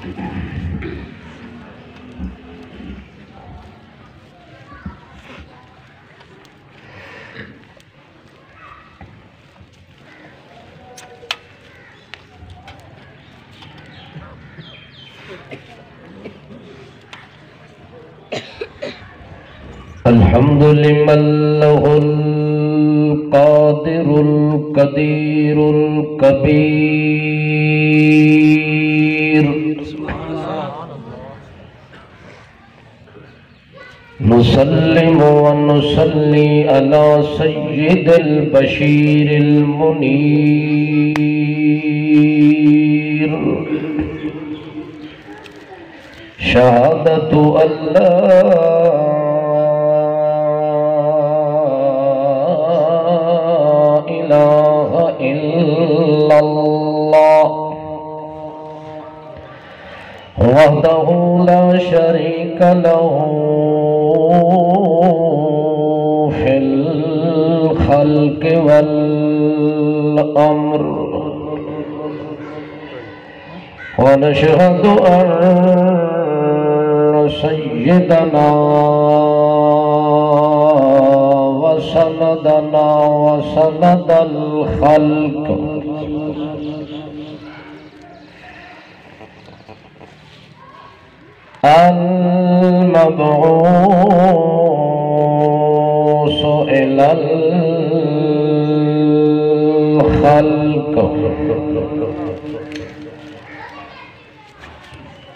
الحمد لمن له القادر القدير الكبير نسلم ونصلي على سيد البشير المنير شهادة أن لا إله إلا الله وحده لا شريك له في الخلق والأمر ونشهد أن سيدنا وسندنا وسند الخلق المبعوث إلى الخلق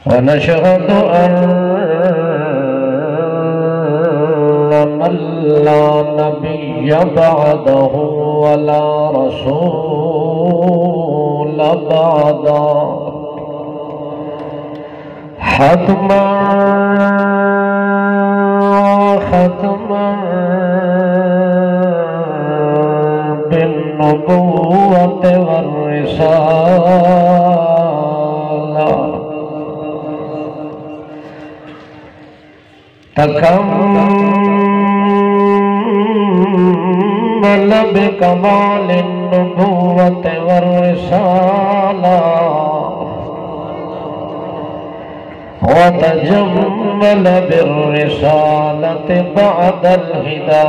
ونشهد أن من لا نبي بعده ولا رسول بعده حتما ختما بالنبوة والرسالة تكمل بكمال النبوة والرسالة وتجمل بالرسالة بعد الهداية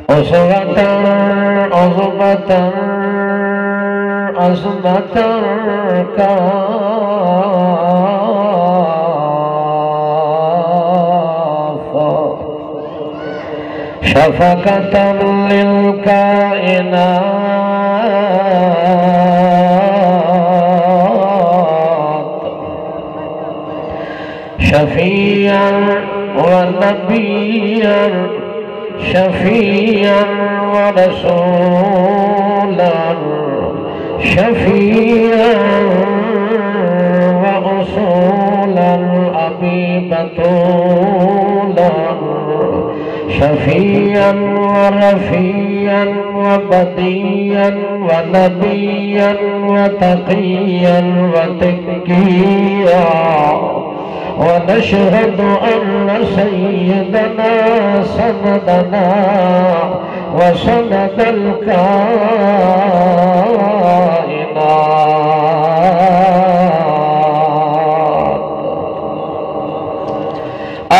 أسوة عظمة عظمة كافة شفقة للكائنات شفيعا ونبيا شفيعا ورسولا شفيعا وأصولا أبي بطولا شفيعا ورفيعا وبديا ونبيا وتقيا وتكيا ونشهد أن سيدنا سندنا وسند الكائنات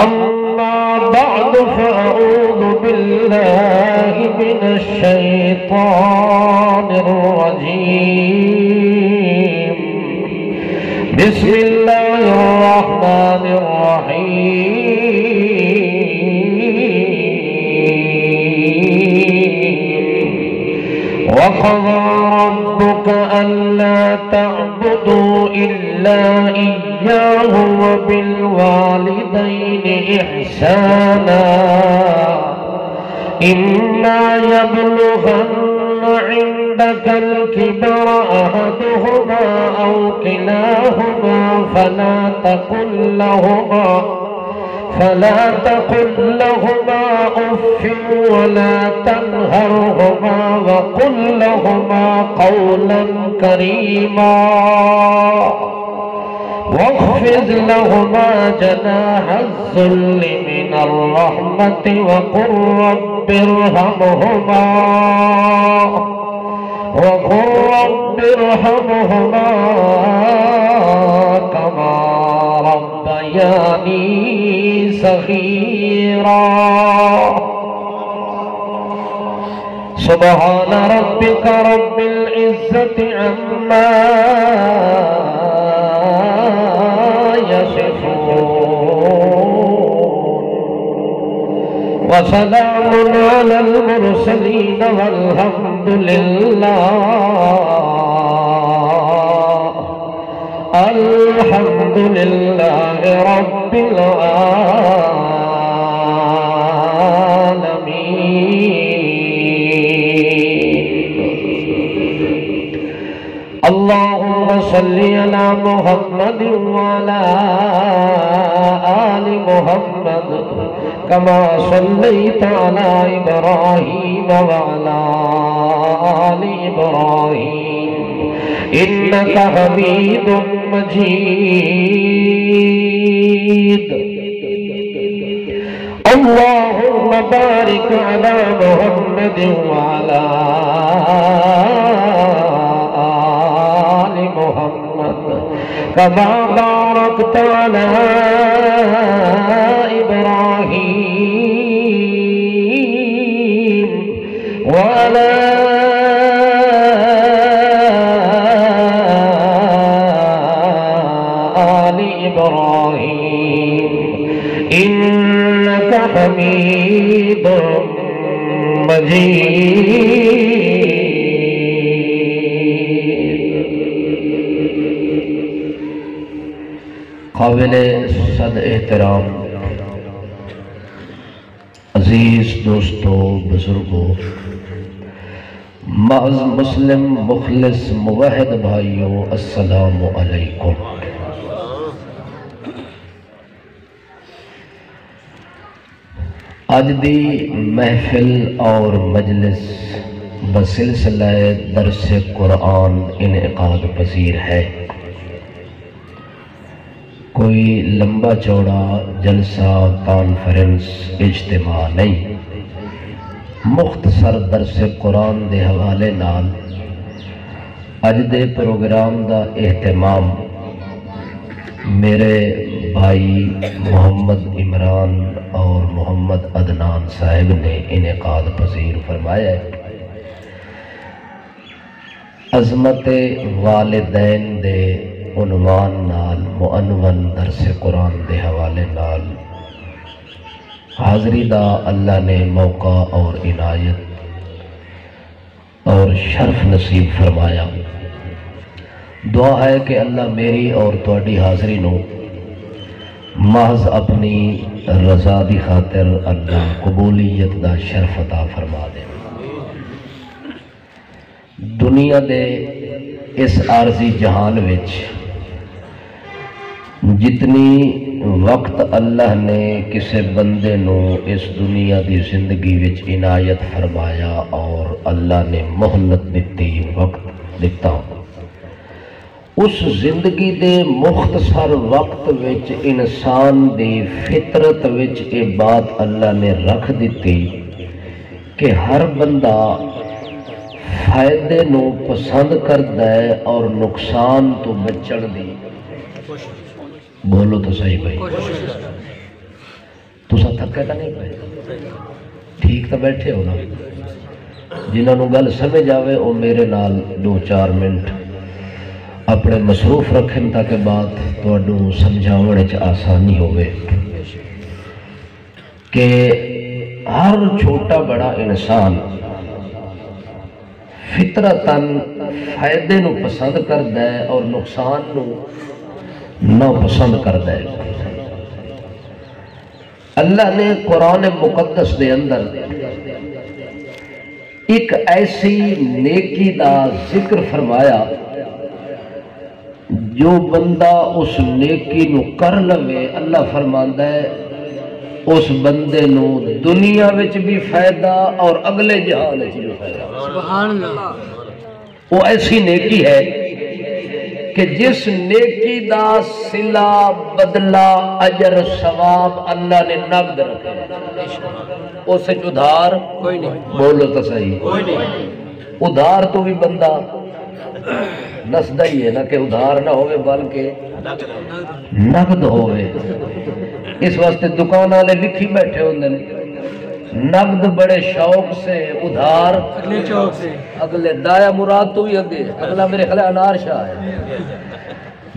أما بعد فأعوذ بالله من الشيطان الرجيم بسم الله الرحمن الرحيم وقضى ربك ألا تعبدوا إلا إياه وبالوالدين إحسانا إما يبلغن عندك الكبر أحدهما أو كلاهما فلا تقل لهما أف ولا تنهرهما وقل لهما قولا كريما واخفض لهما جناح الذل من الرحمة وقل رب ارحمهما ارحمهما كما ربياني صغيرا سبحان ربك رب العزة عما يصفون وسلام على المرسلين والحمد لله الحمد لله رب العالمين اللهم صل على محمد وعلى آل محمد كما صليت على إبراهيم وعلى آل إبراهيم إنك حميد مجيد اللهم بارك على محمد وعلى آل محمد كما باركت على إبراهيم وعلى آل إبراهيم إنك حميد مجيد قابل صد احترام عزیز دوستوں بزرگوں محض مسلم مخلص موحد بھائیوں السلام علیکم آج دی محفل اور مجلس بسلسلہ درس قرآن انعقاد پذیر ہے کوئی لمبا چوڑا جلسہ کانفرنس اجتماع نہیں مختصر درس قرآن دے حوالے نال اج دے پروگرام دا اہتمام میرے بھائی محمد عمران اور محمد عدنان صاحب نے انعقاد پذیر فرمایا ہے عظمت والدین دے عنوان نال معنون درس قرآن دے حوالے نال حاضری دا اللہ نے موقع اور عنایت اور شرف نصیب فرمایا دعا ہے کہ اللہ میری اور تواڈی حاضری نو محض اپنی رضا دی خاطر اللہ قبولیت دا شرف عطا فرما دے دنیا دے اس عارضی جہان وچ جتنی وقت اللہ نے کسے بندے نو اس دنیا دی زندگی وچ عنایت فرمایا اور اللہ نے مہلت دیتی وقت دیتا اس زندگی دے مختصر وقت وچ انسان دی فطرت وچ یہ بات اللہ نے رکھ دیتی کہ ہر بندہ فائدے نو پسند کرتا ہے اور نقصان تو بچن دی بولو تو صحیح بھائی تسا تھکے تو نہیں پائے ٹھیک تو بیٹھے ہو نا جنہوں نے گل سمجھ آوے وہ میرے نال 2-4 منٹ اپنے مصروف رکھیں تاکہ بات تھوڑوں سمجھاونے چ آسانی ہوئے کہ ہر چھوٹا بڑا انسان فطرتاً فائدے نو پسند کرتا ہے اور نقصان نو نہ پسند کرتا ہے اللہ نے قرآن مقدس دے اندر ایک ایسی نیکی دا ذکر فرمایا جو بندہ اس نیکی نو کر لوے اللہ فرماندا ہے اس بندے نو دنیا وچ بھی فائدہ اور اگلے جہان وچ بھی فائدہ سبحان اللہ وہ ایسی نیکی ہے کہ جس نیکی دا صلہ بدلہ اجر ثواب اللہ نے نقد رکھا اس سے ادھار کوئی نہیں بولو تو صحیح کوئی نہیں ادھار تو بھی بندہ نسدا ہی ہے نا کہ ادھار نہ ہوئے بلکہ نقد ہوئے. اس واسطے دکان والے لکھی بیٹھے ہوندے نے نقد بڑے شوق سے، ادھار اگلے چوک سے. اگلے دایا مراد تو بھی اگے، اگلا میرے خیال انار شاہ ہے.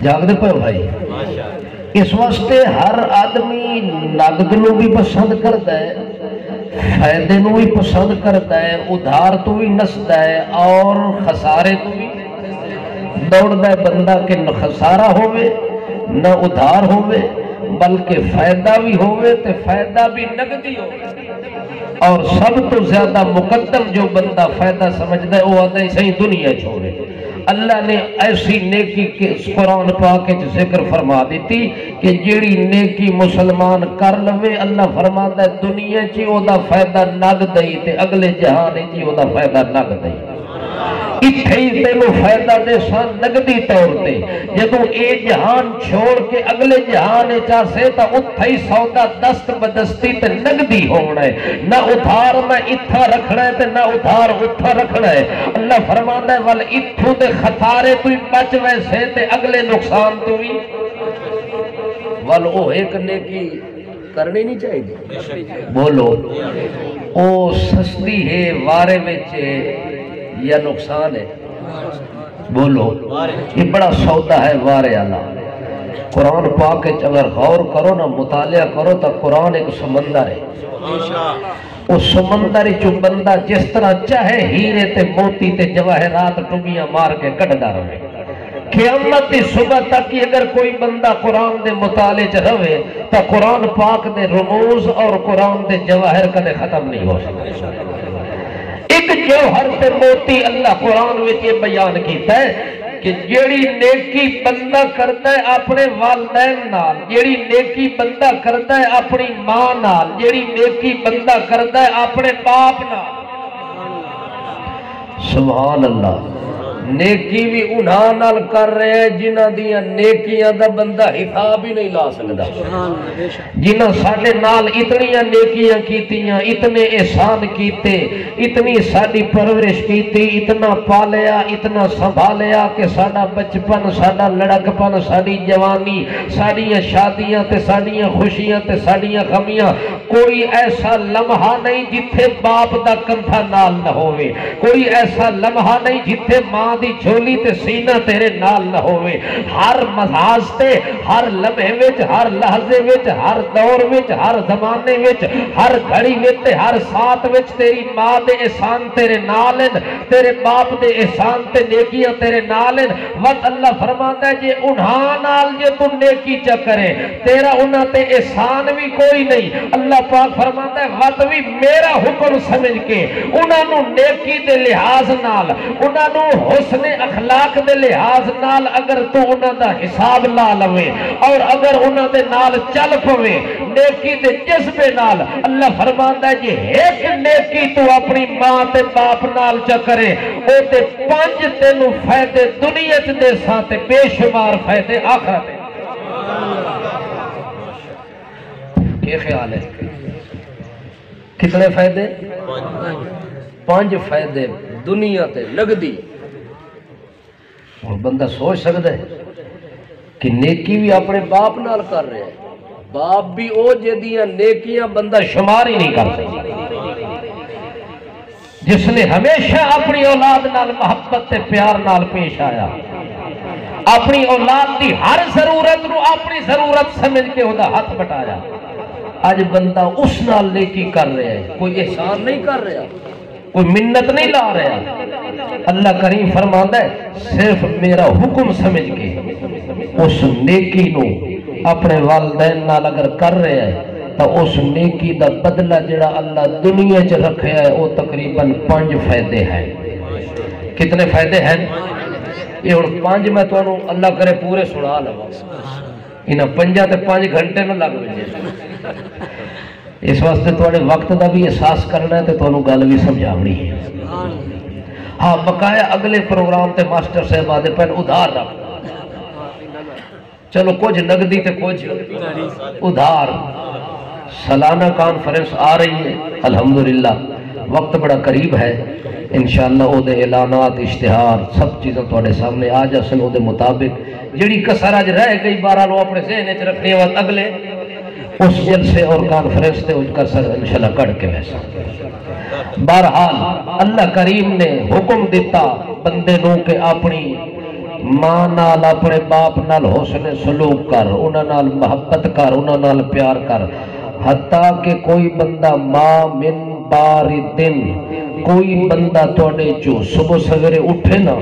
جاگ دے پہ بھائی. اس واسطے ہر آدمی نقد نو بھی پسند کرتا ہے، فائدے نو بھی پسند کرتا ہے، ادھار تو بھی نسدا ہے اور خسارے تو بھی دوڑدا ہے بندہ کہ نہ خسارہ ہوئے نہ ادھار ہوئے بلکہ فائدہ بھی ہوئے تے فائدہ بھی نقدی ہوئے. اور سب تو زیادہ مقدم جو بندہ فائدہ سمجھدا ہے وہ آتا ہے صحیح دنیا چھوڑے. اللہ نے ایسی نیکی کے قرآن پاک کے ذکر فرما دیتی کہ جیڑی نیکی مسلمان کر لوے اللہ فرماتا ہے دنیا چی او دا فائدہ نگ دئی تے اگلے جہان چی او دا فائدہ نگ دئی. اتھے ہی تینو فائدہ دے سان نگدی طور تے جدو اے جہان چھوڑ کے اگلے جہان چاسے تا اتھے ہی سودا دست بدستی تے نگدی ہونا ہے. نہ ادھار میں اتھا رکھنا ہے تے نہ ادھار اتھا رکھنا ہے. اللہ فرماتا ہے وال اتھو دے خطارے تو ہی بچ ویسے تے اگلے نقصان تو ہی وال او ایک نیکی کرنی نہیں چاہیے. بولو او سستی ہے وارے وچے یا نقصان ہے؟ بولو یہ بڑا سودا ہے وارے اللہ. قرآن پاک اگر غور کرو نا مطالعہ کرو تو قرآن ایک سمندر ہے. اس سمندر جو بندہ جس طرح چاہے ہیرے تے موتی تے جواہرات ٹنگیاں مار کے کٹدا رہے. قیامت کی صبح تک کی اگر کوئی بندہ قرآن دے مطالعے چ رہے تو قرآن پاک دے رموز اور قرآن دے جواہر کدے ختم نہیں ہو سکتے. ایک جوہر تے موتی اللہ قرآن وچ یہ بیان کیتا ہے کہ جیڑی نیکی بندہ کرتا ہے اپنے والدین نال، جیڑی نیکی بندہ کرتا ہے اپنی ماں نال، جیڑی نیکی بندہ کرتا ہے اپنے باپ نال. سبحان اللہ. نیکی بھی انہاں نال کر رہے ہیں جنہ دیا نیکیاں دا بندہ حساب ہی نہیں لا سکتا. جنہ ساڑھے نال اتنیاں نیکیاں کیتیاں، اتنے احسان کیتے، اتنی ساڑھی پرورش کیتی، اتنا پالیا، اتنا سنبھالیا کہ ساڑھا بچپن، ساڑھا لڑکپن، ساڑھی جوانی، ساڑھیاں شادیاں تے ساڑھیاں خوشیاں تے ساڑھیاں غمیاں، کوئی ایسا لمحہ نہیں جتھے باپ دا کندھا نال نہ ہوئے، کوئی ایسا لمحہ نہیں جتھے ماں دی جھولی تے سینہ تیرے نال نہ ہوئے. ہر محاذ تے ہر لمحے وچ، ہر لحظے وچ، ہر دور وچ، ہر زمانے وچ، ہر گھڑی وچ، ہر ساتھ وچ تیری ماں دے احسان تیرے نال ہیں، تیرے باپ دے احسان تے نیکیاں تیرے نال ہیں. وقت اللہ فرماتا ہے جے انہاں نال جے تو نیکی چا کرے تیرا انہاں تے احسان بھی کوئی نہیں. اللہ پاک فرماتا ہے وقت بھی میرا حکم سمجھ کے انہاں نو نیکی دے لحاظ نال، انہاں نو حسن اخلاق دے لحاظ نال اگر تو انہاں دا حساب لا لوے اور اگر انہاں دے نال چل پوے نیکی دے جذبے نال، اللہ فرماندا ہے جی ایک نیکی تو اپنی ماں تے باپ نال چا کرے او تے 5 تینوں فائدے دنیا چ دے ساں تے بے شمار فائدے آخرت. کیا خیال ہے؟ کتنے فائدے؟ 5 فائدے دنیا تے لگدی. اور بندہ سوچ سکتا ہے کہ نیکی بھی اپنے باپ نال کر رہے ہیں، باپ بھی او جدیاں نیکیاں بندہ شمار ہی نہیں کر سکتا. جس نے ہمیشہ اپنی اولاد نال محبت تے پیار نال پیش آیا، اپنی اولاد دی ہر ضرورت نو اپنی ضرورت سمجھ کے ہودا ہاتھ بٹایا. آج بندہ اس نال نیکی کر رہا ہے، کوئی احسان نہیں کر رہا، کوئی منت نہیں لا رہا. اللہ کریم فرماندا ہے صرف میرا حکم سمجھ کے اس نیکی نو اپنے والدین نال اگر کر رہا ہے تو اس نیکی دا بدلہ جڑا اللہ دنیا چ رکھا ہے وہ تقریباً 5 فائدے ہیں. کتنے فائدے ہیں؟ یہ ہن 5 میں تانوں اللہ کرے پورے سنا لواں. انہاں 5 تے 5 گھنٹے نہ لگ وجے. اس واسطے تھوڑے وقت دا بھی احساس کرنا ہے تو تانوں گل بھی سمجھاونی ہے. ہاں بقایا اگلے پروگرام تے ماسٹر صاحب آدھے پہن ادھار رکھ. چلو کچھ نگدی تے کچھ ادھار. سالانہ کانفرنس آ رہی ہے الحمدللہ. وقت بڑا قریب ہے انشاءاللہ او دے اعلانات اشتہار سب چیزیں تواڈے سامنے آ جاسن او دے مطابق جڑی کسر اج رہ گئی 12 لو اپنے ذہن وچ رکھنے وقت اگلے اس جلسے اور کانفرنس تے اس کسر انشاءاللہ کڑ کے ویسا بہرحال اللہ کریم نے حکم دیتا بندے نو کہ اپنی ماں نال اپنے باپ نال حسن سلوک کر انہاں نال محبت کر انہاں نال پیار کر حتیٰ کہ کوئی بندہ ماں من باردن کوئی بندہ توڑے جو صبح سویرے اٹھے نا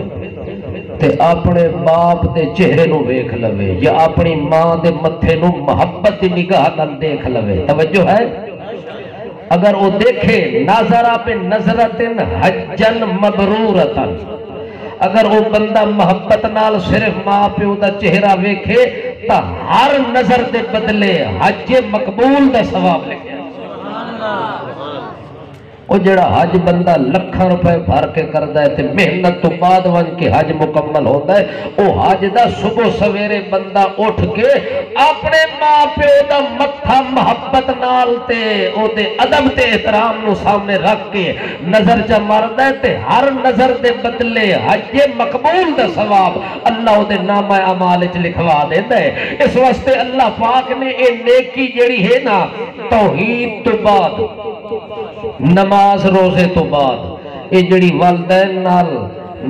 تے اپنے باپ دے چہرے نو ویکھ لوے یا اپنی ماں دے متھے نو محبت دی نگاہ نال دیکھ لوے توجہ ہے اگر وہ دیکھے ناظرہ پہ نظرتن حجن مبرورتن اگر وہ بندہ محبت نال صرف ماں پیو دا چہرہ ویکھے تا ہر نظر دے بدلے حج مقبول دا ثواب لکھے وہ جڑا حج بندہ لکھاں روپے بھر کے کردا ہے تے محنت تو بعد ون کے حج مکمل ہوتا ہے وہ حج دا صبح سویرے بندہ اٹھ کے اپنے ماں پیو دا متھا محبت نال تے او دے ادب تے احترام نو سامنے رکھ کے نظر چا ماردا ہے تے ہر نظر دے بدلے حج مقبول دا ثواب اللہ او دے نامہ اعمال وچ لکھوا دیندا ہے اس واسطے اللہ پاک نے اے نیکی جڑی ہے نا توحید تو بعد نماز روزے تو بعد یہ جڑی والدین نال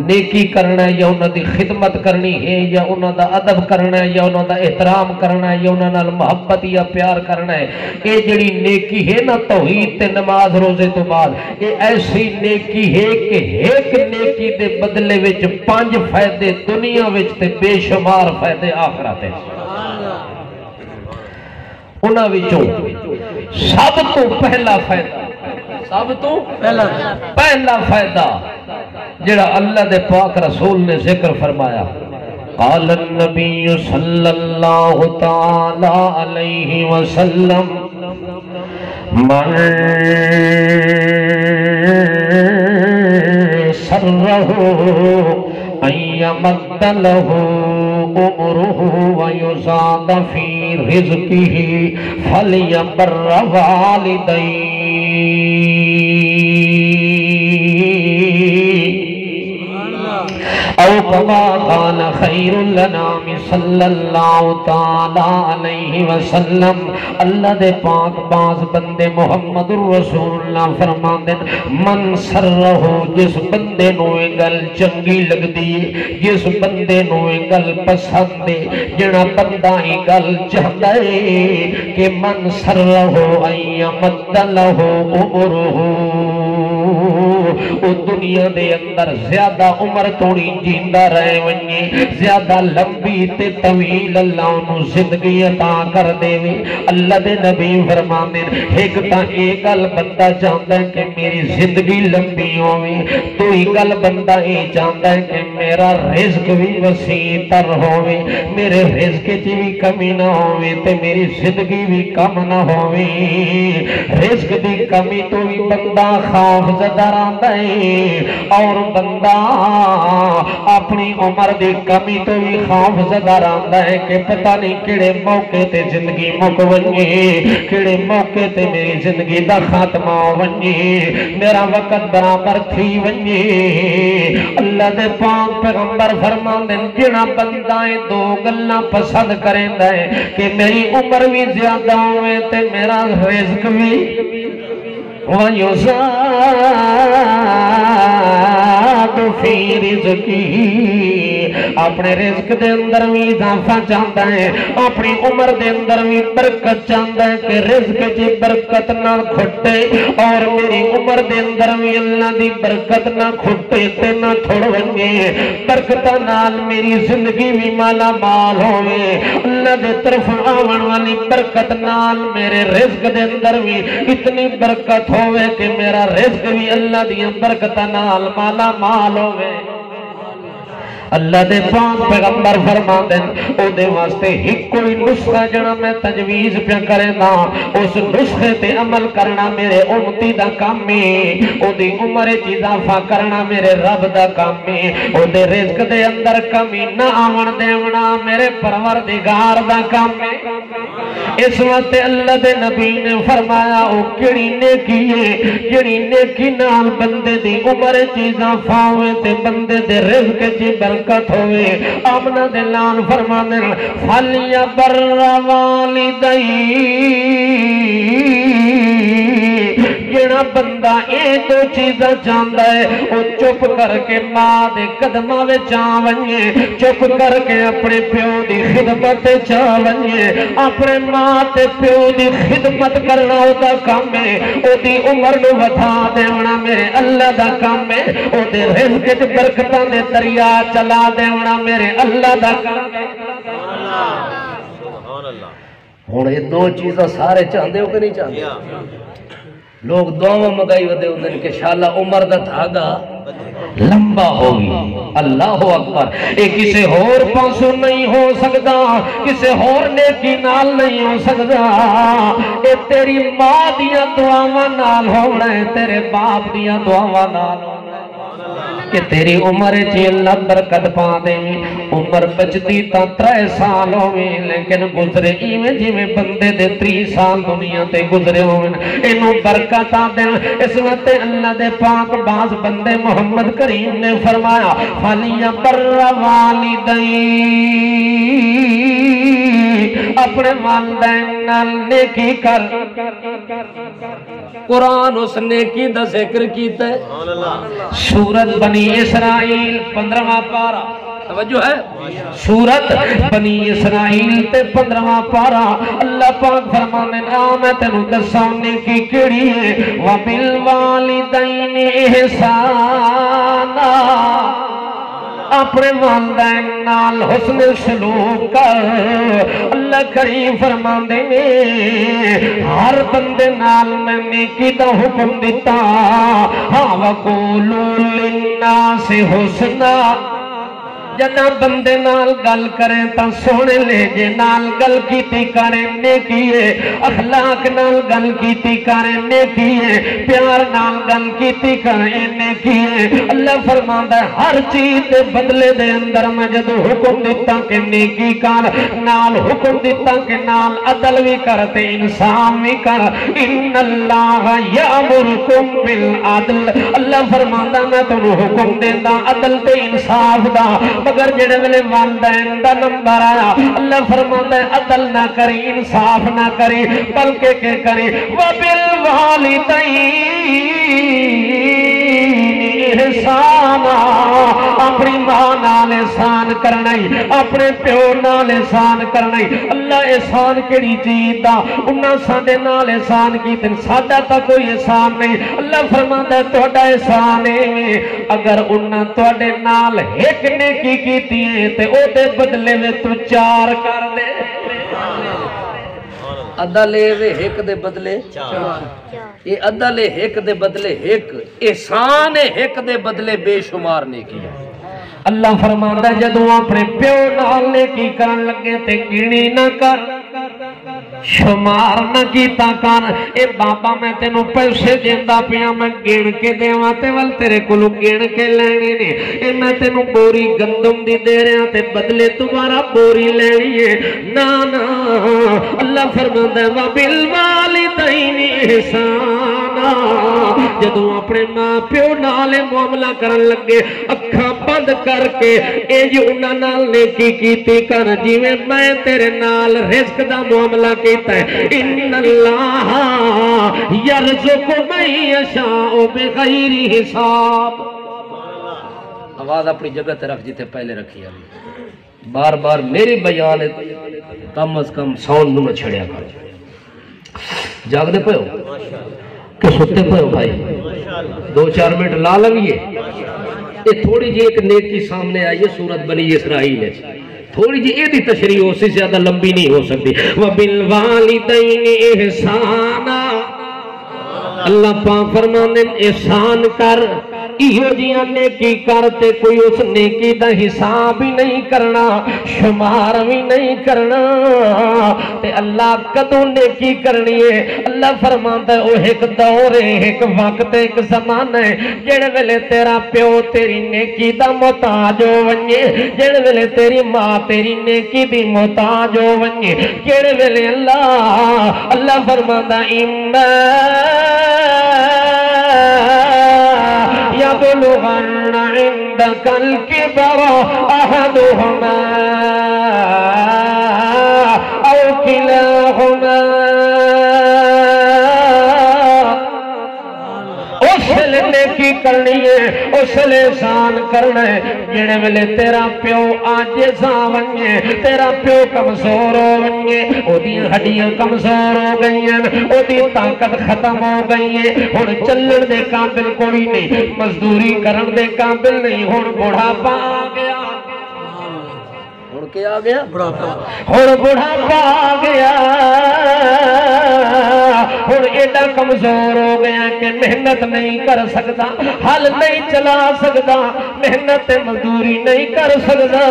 نیکی کرنا ہے یا انہاں دی خدمت کرنی ہے یا انہاں دا ادب کرنا ہے یا انہاں دا احترام کرنا ہے یا انہاں نال محبت یا پیار کرنا ہے یہ جڑی نیکی ہے نا توحید تے نماز روزے تو بعد یہ ایسی نیکی ہے کہ ایک نیکی دے بدلے وچ 5 فائدے دنیا وچ تے بے شمار فائدے آخرت وچ انہاں وچوں سب تو پہلا فائدہ سب تو پہلا فائدہ جڑا اللہ دے پاک رسول نے ذکر فرمایا قال النبی صلی اللہ تعالی علیہ وسلم من سرہ ان یمد لہ عمره ويزاد في رزقه فليبر والديه او كما قال خير الانام صلی اللہ تعالی علیہ وسلم اللہ دے پاک باز بندے محمد الرسول اللہ فرماندے من سرہ جس بندے نو گل چنگی لگ دی جس بندے نو گل پسند دے جڑا بندہ گل چاہتا ہے کہ من سرہ ایمد لہ عمرہ وہ دنیا دے اندر زیادہ عمر توڑی جیندہ رہے ونجے زیادہ لمبی تے طویل اللہ انہوں زندگی عطا کر دے وے اللہ دے نبی فرمانے ایک تا ایک گل بندہ چاہتا ہے کہ میری زندگی لمبی ہوئے تو ایک گل بندہ یہ چاہتا ہے کہ میرا رزق بھی وسیع تر ہوئے میرے رزق چی بھی کمی نہ ہوئے تے میری زندگی بھی کم نہ ہوئے رزق دی کمی تو بھی بندہ خوف زدہ رہتا ہے اور بندہ اپنی عمر دی کمی تو بھی خوف زدہ رہتا ہے کہ پتہ نہیں کیڑے موقع تے زندگی مک ونجے کیڑے موقع تے میری زندگی دا خاتمہ ونجے میرا وقت برابر تھی ونجے اللہ دے پاک پیغمبر فرمان دیں جنا بندہ دو گلنا پسند کریں دے کہ میری عمر بھی زیادہ ہوئے تے میرا رزق بھی وَيُزَادُ فِي رِزْقِهِ اپنے رزق دے اندر بھی اضافہ چاہتا ہے اپنی عمر دے اندر بھی برکت چاہتا ہے کہ رزق جی برکت نہ کھٹے اور میری عمر دے اندر بھی اللہ دی برکت نہ کھٹے تے نہ تھوڑ ونگے برکت نال میری زندگی بھی مالا مال ہوئے اللہ دے طرف آون والی برکت نال میرے رزق دے اندر بھی اتنی برکت ہوئے کہ میرا رزق بھی اللہ دی برکت نال مالا مال ہوئے اللہ دے پاک پیغمبر فرما دیں او دے واسطے ہی کوئی نسخہ جنا میں تجویز پہ کرے نا اس نسخے تے عمل کرنا میرے امتی دا کام میں او دی عمر اضافہ کرنا میرے رب دا کام میں او دے رزق دے اندر کمی نہ آون دیونا میرے پروردگار دا کام میں اس وقت اللہ دے نبی نے فرمایا او کیڑی نیکی ہے کیڑی نیکی نال بندے دی عمر اضافہ ہوئے تے بندے دے رزق چی برکت ہوئے آمنہ دلان فرمانے فَلْيَ بَرَّ وَالِدَيْهِ جڑا بندہ اے دو چیزیں چاہتا ہے وہ چپ کر کے ماں دے قدمہ میں چاہونیے چپ کر کے اپنے پیو دی خدمت چاہونیے اپنے ماں تے پیو دی خدمت کرنا ہوتا کام ہے او دی عمر نو بتا دیونا میرے اللہ دا کام ہے او دے رزق تے برکتاں دے دریا چلا دیونا میرے اللہ دا کام ہے ہوں یہ دو چیزاں سارے چاہتے ہو کہ نہیں چاہتے لوگ دعا مگائی ودے ہوندے کہ شاءاللہ عمر دا دھاگا لمبا ہوگی اللہ اکبر اے کسے اور پاسو نہیں ہو سکتا کسے اور نیکی نال نہیں ہو سکتا اے تیری ماں دیا دعاواں نال ہونا ہے تیرے باپ دیا دعاواں نال ہونا کہ تیری عمر چی اللہ برکت پا دے عمر بچتی تا 3 سال ہوئے لیکن گزرے ایویں جی میں بندے دے 3 سال دنیا تے گزرے ہوئے انہوں برکت آ دے اس وقت اللہ دے پاک باز بندے محمد کریم نے فرمایا فَلِيَ بَرَّ وَالِدَيْهِ اپنے والدین نال نیکی کر قرآن اس نیکی دا ذکر کیتا ہے سورت بنی اسرائیل 15واں پارہ توجہ ہے سورت بنی اسرائیل تے 15واں پارہ اللہ پاک فرمانے میں تینوں دساں نیکی کیڑی ہے وَبِالْوَالِدَيْنِ إِحْسَانًا اپنے والدین نال حسن سلوک کر اللہ کریم فرماندے میں ہر بندے نال میں نیکی دا حکم دیتا ہاں وَقُولُوا لِلنَّاسِ حُسْنًا جنا بندے نال گل کریں تا سونے لے جے نال گل کیتی کریں نیکیے اخلاق نال گل کیتی کریں نیکیے پیار نال گل کیتی کریں نیکیے اللہ فرماندا ہے ہر چیز دے بدلے دے اندر میں جدو حکم دیتا کہ نیکی کر نال حکم دیتا کہ نال عدل بھی کرتے انسان بھی کر ان اللہ یامرکم بالعدل اللہ فرماندا میں تنوں حکم دیندا عدل تے انصاف دا مگر جڑے ویلے والدین دا نمبر آیا اللہ فرماتا ہے عدل نہ کری انصاف نہ کری بلکہ کہ کری وَبِالْوَالِدَيْنِ احسانا اپنی ماں نال احسان کرنا اپنے پیو نال احسان کرنا اللہ احسان کیڑی چیز دا انہاں ساڈے نال احسان کیتے ساڈا تا کوئی احسان نہیں اللہ فرماتا ہے تہاڈا احسان ہے اگر انہاں تہاڈے نال ایک نیکی کیتی ہے تے او دے بدلے میں تو 4 کر دے ادھا لے وے ایک دے بدلے 4 یہ ادھا لے ایک دے بدلے ایک احسان ایک دے بدلے بے شمار نے کیا اللہ فرماتا ہے جدوں اپنے پیو نال نیکی کرن لگے تے گنی نہ کر شمار نہ کیتا کر اے بابا میں تینوں پیسے دیندا پیا میں گن کے دیواں تے ول تیرے کولوں گن کے لینے نے اے میں تینوں بوری گندم دی دے رہا تے بدلے تمہارا بوری لینی ہے نا نا اللہ فرماتا ہے وَبِالْوَالِدَيْنِ احسانا جدوں اپنے ماں پیو نال معاملہ کرن لگے اکھاں بند کر کے اے جو انہاں نال نیکی کیتی کر جویں میں تیرے نال رزق دا معاملہ کیتا ہے ان اللہ یرزق من یشاء بغیر حساب آواز اپنی جگہ تے رکھ جیتے پہلے رکھی ہے بار بار میری بیان کم از کم ساؤنڈ نو چھڑیا کر جاگ دے پہ ہو کہ ستے پہ ہو بھائی 2-4 منٹ لا لگئے یہ تھوڑی جی ایک نیکی سامنے آئیے سورت بنی اسرائیل ہے تھوڑی جی ایدی تشریح ہو سے زیادہ لمبی نہیں ہو سکتی وَبِالْوَالِدَيْنِ احسانا اللہ پاک فرماندے احسان کر ایہو جیاں نیکی کر تے کوئی اس نیکی دا حساب ہی نہیں کرنا شمار بھی نہیں کرنا تے اللہ کدوں نیکی کرنی ہے اللہ فرماندا ہے او ایک دور ہے ایک وقت ایک زمانہ ہے جڑے ویلے تیرا پیو تیری نیکی دا محتاج ہو ونجے جڑے ویلے تیری ماں تیری نیکی دی محتاج ہو ونجے جڑے ویلے اللہ فرماندا يبلغن عندك الكبر أحدهما أو كلاهما نیکی کرنی ہے اس لئے احسان کرنا ہے جڑے ویلے تیرا پیو عاجزاں ونجے تیرا پیو کمزور ہو ونجے او دی ہڈیاں کمزور ہو گئی ہیں او دی طاقت ختم ہو گئی ہے ہن چلن دے قابل کوئی نہیں مزدوری کرن دے قابل نہیں ہن بڑھاپا آ گیا ہن کیا آ گیا ہن بڑھاپا آ گیا ہن ایڈا کمزور ہو گیا کہ محنت نہیں کر سکتا حل نہیں چلا سکتا محنت مزدوری نہیں کر سکتا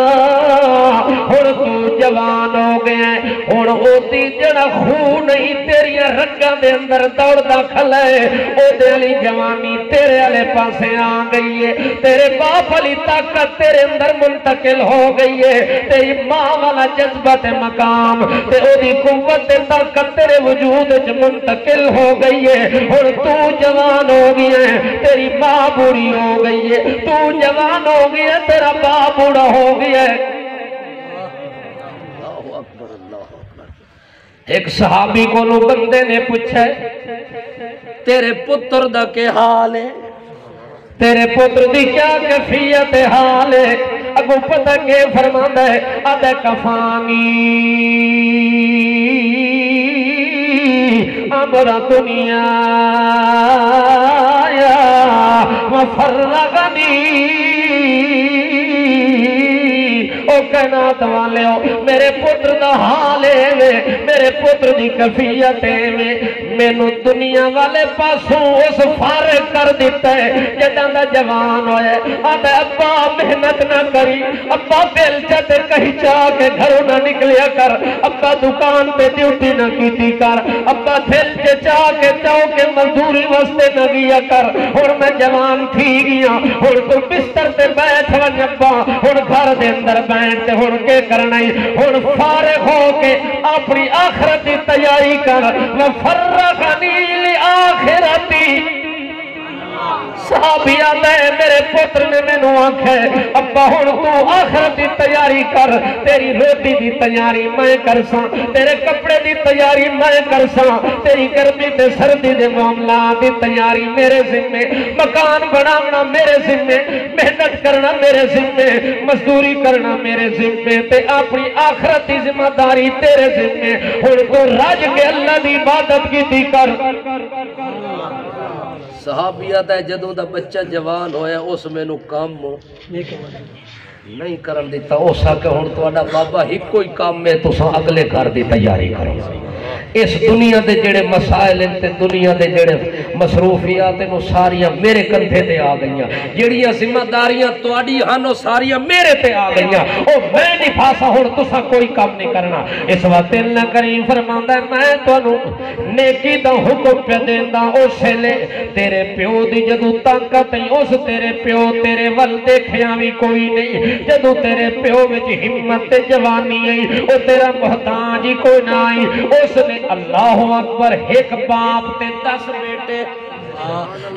ہن تو جوان ہو گیا ہن اوتی جڑا خون نہیں تیری رگاں دے اندر دوڑدا کھلا ہے او دے علی جوانی تیرے والے پاسے آ گئی ہے تیرے باپ والی طاقت تیرے اندر منتقل ہو گئی ہے تیری ماں والا جذبہ تے مقام تے او دی قوت تے طاقت تیرے وجود وچ منتقل ہو گئی ہے اور تو جوان ہو گئی ہے تیری ماں بوڑھی ہو گئی ہے تو جوان ہو گئی ہے تیرا باپ بوڑھا ہو گیا ہے ایک صحابی کو نو بندے نے پوچھا تیرے پتر دا کے حال ہے تیرے پتر دی کیا کیفیت حال ہے اگو پتہ کہ فرماندا ہے ادے کفانی امر دنیا وفرغنی او کائنات والے ہو میرے پتر دا حال ہے میرے پتر دی کیفیت ہے مینوں دنیا والے پاسوں اس فارغ کر دیتا ہے جداں دا جوان ہوئے آدھا ابا محنت نہ کری ابا بیل چاہتے کہیں چاہ کے گھروں نہ نکلیا کر ابا دکان پہ ڈیوٹی نہ کیتی کر ابا دل کے چاہ کے چاہو کے مزدوری واسطے نہ گیا کر اور میں جوان تھی گیا اور تو بستر تے بیٹھ ون ابا اور گھر دے اندر بیٹھتے ہون کے کرنا ہی ہون فارغ ہو کے اپنی آخرت کی تیاری کر وَفَرَّغَنِي لِآخِرَتِي صحابی آتا ہے میرے پتر نے میں نو آنکھے ابا ہون تو آخرت دی تیاری کر تیری روٹی دی تیاری میں کرساں تیرے کپڑے دی تیاری میں کرساں تیری گرمی تے سردی دے معاملات دی تیاری میرے ذمے مکان بناونا میرے ذمے محنت کرنا میرے ذمے مزدوری کرنا میرے ذمے تے اپنی آخرت دی ذمہ داری تیرے ذمے ہون تو راج کے اللہ دی عبادت کی دی کر صحابی آتا ہے جدوں دا بچہ جوان ہویا اس میں نو کام نہیں کرن دیتا ہو سکے ہون تو اڈا بابا ہی کوئی کام میں تو سا اگلے کر دی تیاری کرو اس دنیا دے جڑے مسائل انتے دنیا دے جڑے مصروفیات انو ساریاں میرے کندھے تے آ گئیاں جڑیاں ذمہ داریاں تو اڈی ہانو ساریاں میرے تے آ گئیاں او میں نہیں پھاسا ہون تو سا کوئی کام نہیں کرنا اس وقت اللہ کریم فرماندا ہے میں تو انو نیکی دا حکم پہ دیندہ اس لے تیرے پیو دی جدو طاقت ہے اس تیرے پیو تیرے ول دیکھیاں بھی کوئی نہیں جدو تیرے پیو وچ ہمت جوانی آئی او تیرا محتاج ہی کوئی نہ آئی اس نے اللہ اکبر ایک باپ تے 10 بیٹے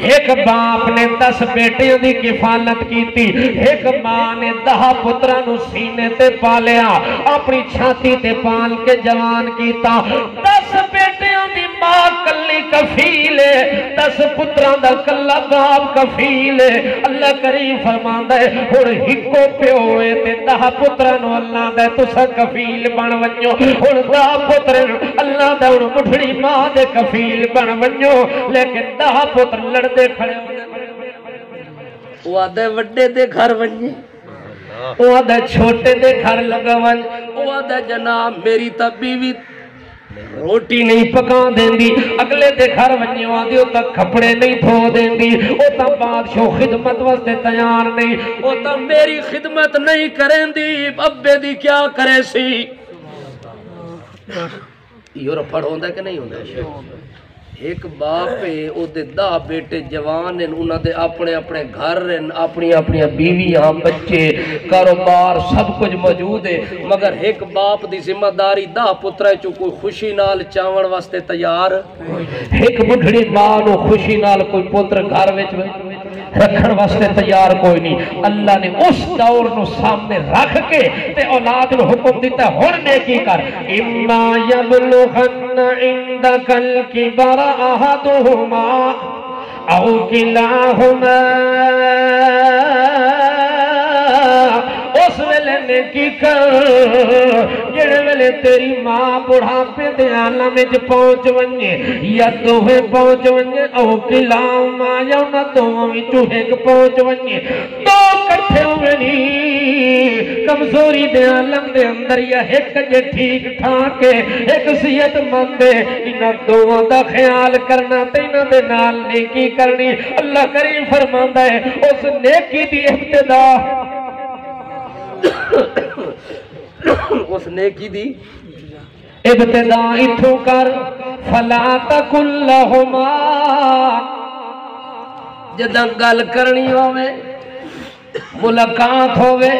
ایک باپ نے 10 بیٹیوں دی کفالت کی تھی ایک ماں نے 10 پترانو سینے تے پالیا اپنی چھاتی تے پال کے جوان کیتا 10 بیٹیوں دی ماں کلی کفیل ہے 10 پتران دا کلا باپ کفیل ہے اللہ کریم فرماندا ہے اور ہکو پیو ہے تے 10 پترانو اللہ دے تسا کفیل بن ونجو اور 10 پتران اللہ دے اور مٹھڑی ماں دے کفیل بن ونجو لیکن 10 پتر لڑدے کھڑے وہ آدھے وڈے دے گھر ونجے وہ آدھے چھوٹے دے گھر لگا ونج وہ آدھے جناب میری تا بیوی روٹی نہیں پکا دیندی، اگلے دے گھر ونجو آدھی او تک کھپڑے نہیں دھو دیندی، او تا بادشاہ خدمت واسطے تیار نہیں، او تا میری خدمت نہیں کریں دی، ابے دی کیا کرے سی؟ یہ رفڑ ہوندہ ہے کہ نہیں ہوندہ ہے؟ ایک باپ ہے او دے 10 بیٹے جوان ہیں، انہاں دے اپنے اپنے گھر ہیں، اپنی اپنی بیویاں بچے کاروبار سب کچھ موجود ہے، مگر ایک باپ دی ذمہ داری 10 پتر ہے، کوئی خوشی نال چاون واسطے تیار، ایک بڑھڑی ماں نو خوشی نال کوئی پتر گھر وچ رکھن واسطے تیار کوئی نہیں۔ اللہ نے اس دور نو سامنے رکھ کے تے اولاد نو حکم دیتا ہے ہن نیکی کر، اما یبلغن عندک الکبر احدہما او کلاہما، اس ویلے نیکی کر جڑے ویلے تیری ماں بڑھاپے دے عالم وچ پہنچ ونجے یا دوہے پہنچ ونجے او کلاہما یا انہاں دوواں وچوں ایک پہنچ ونجے، دو کٹھے ہوئے نہیں، کمزوری دے عالم دے اندر یا ایک جے ٹھیک ٹھاک ہے، ایک صحت مند ہے، انہاں دوواں دا خیال کرنا تے انہاں دے نال نیکی کرنی۔ اللہ کریم فرماندا ہے اس نیکی دی ابتدا اس نیکی دی ابتدا اتھوں کر، فلا تقل لہما، جدہ گل کرنی ہوئے ملاقات ہوئے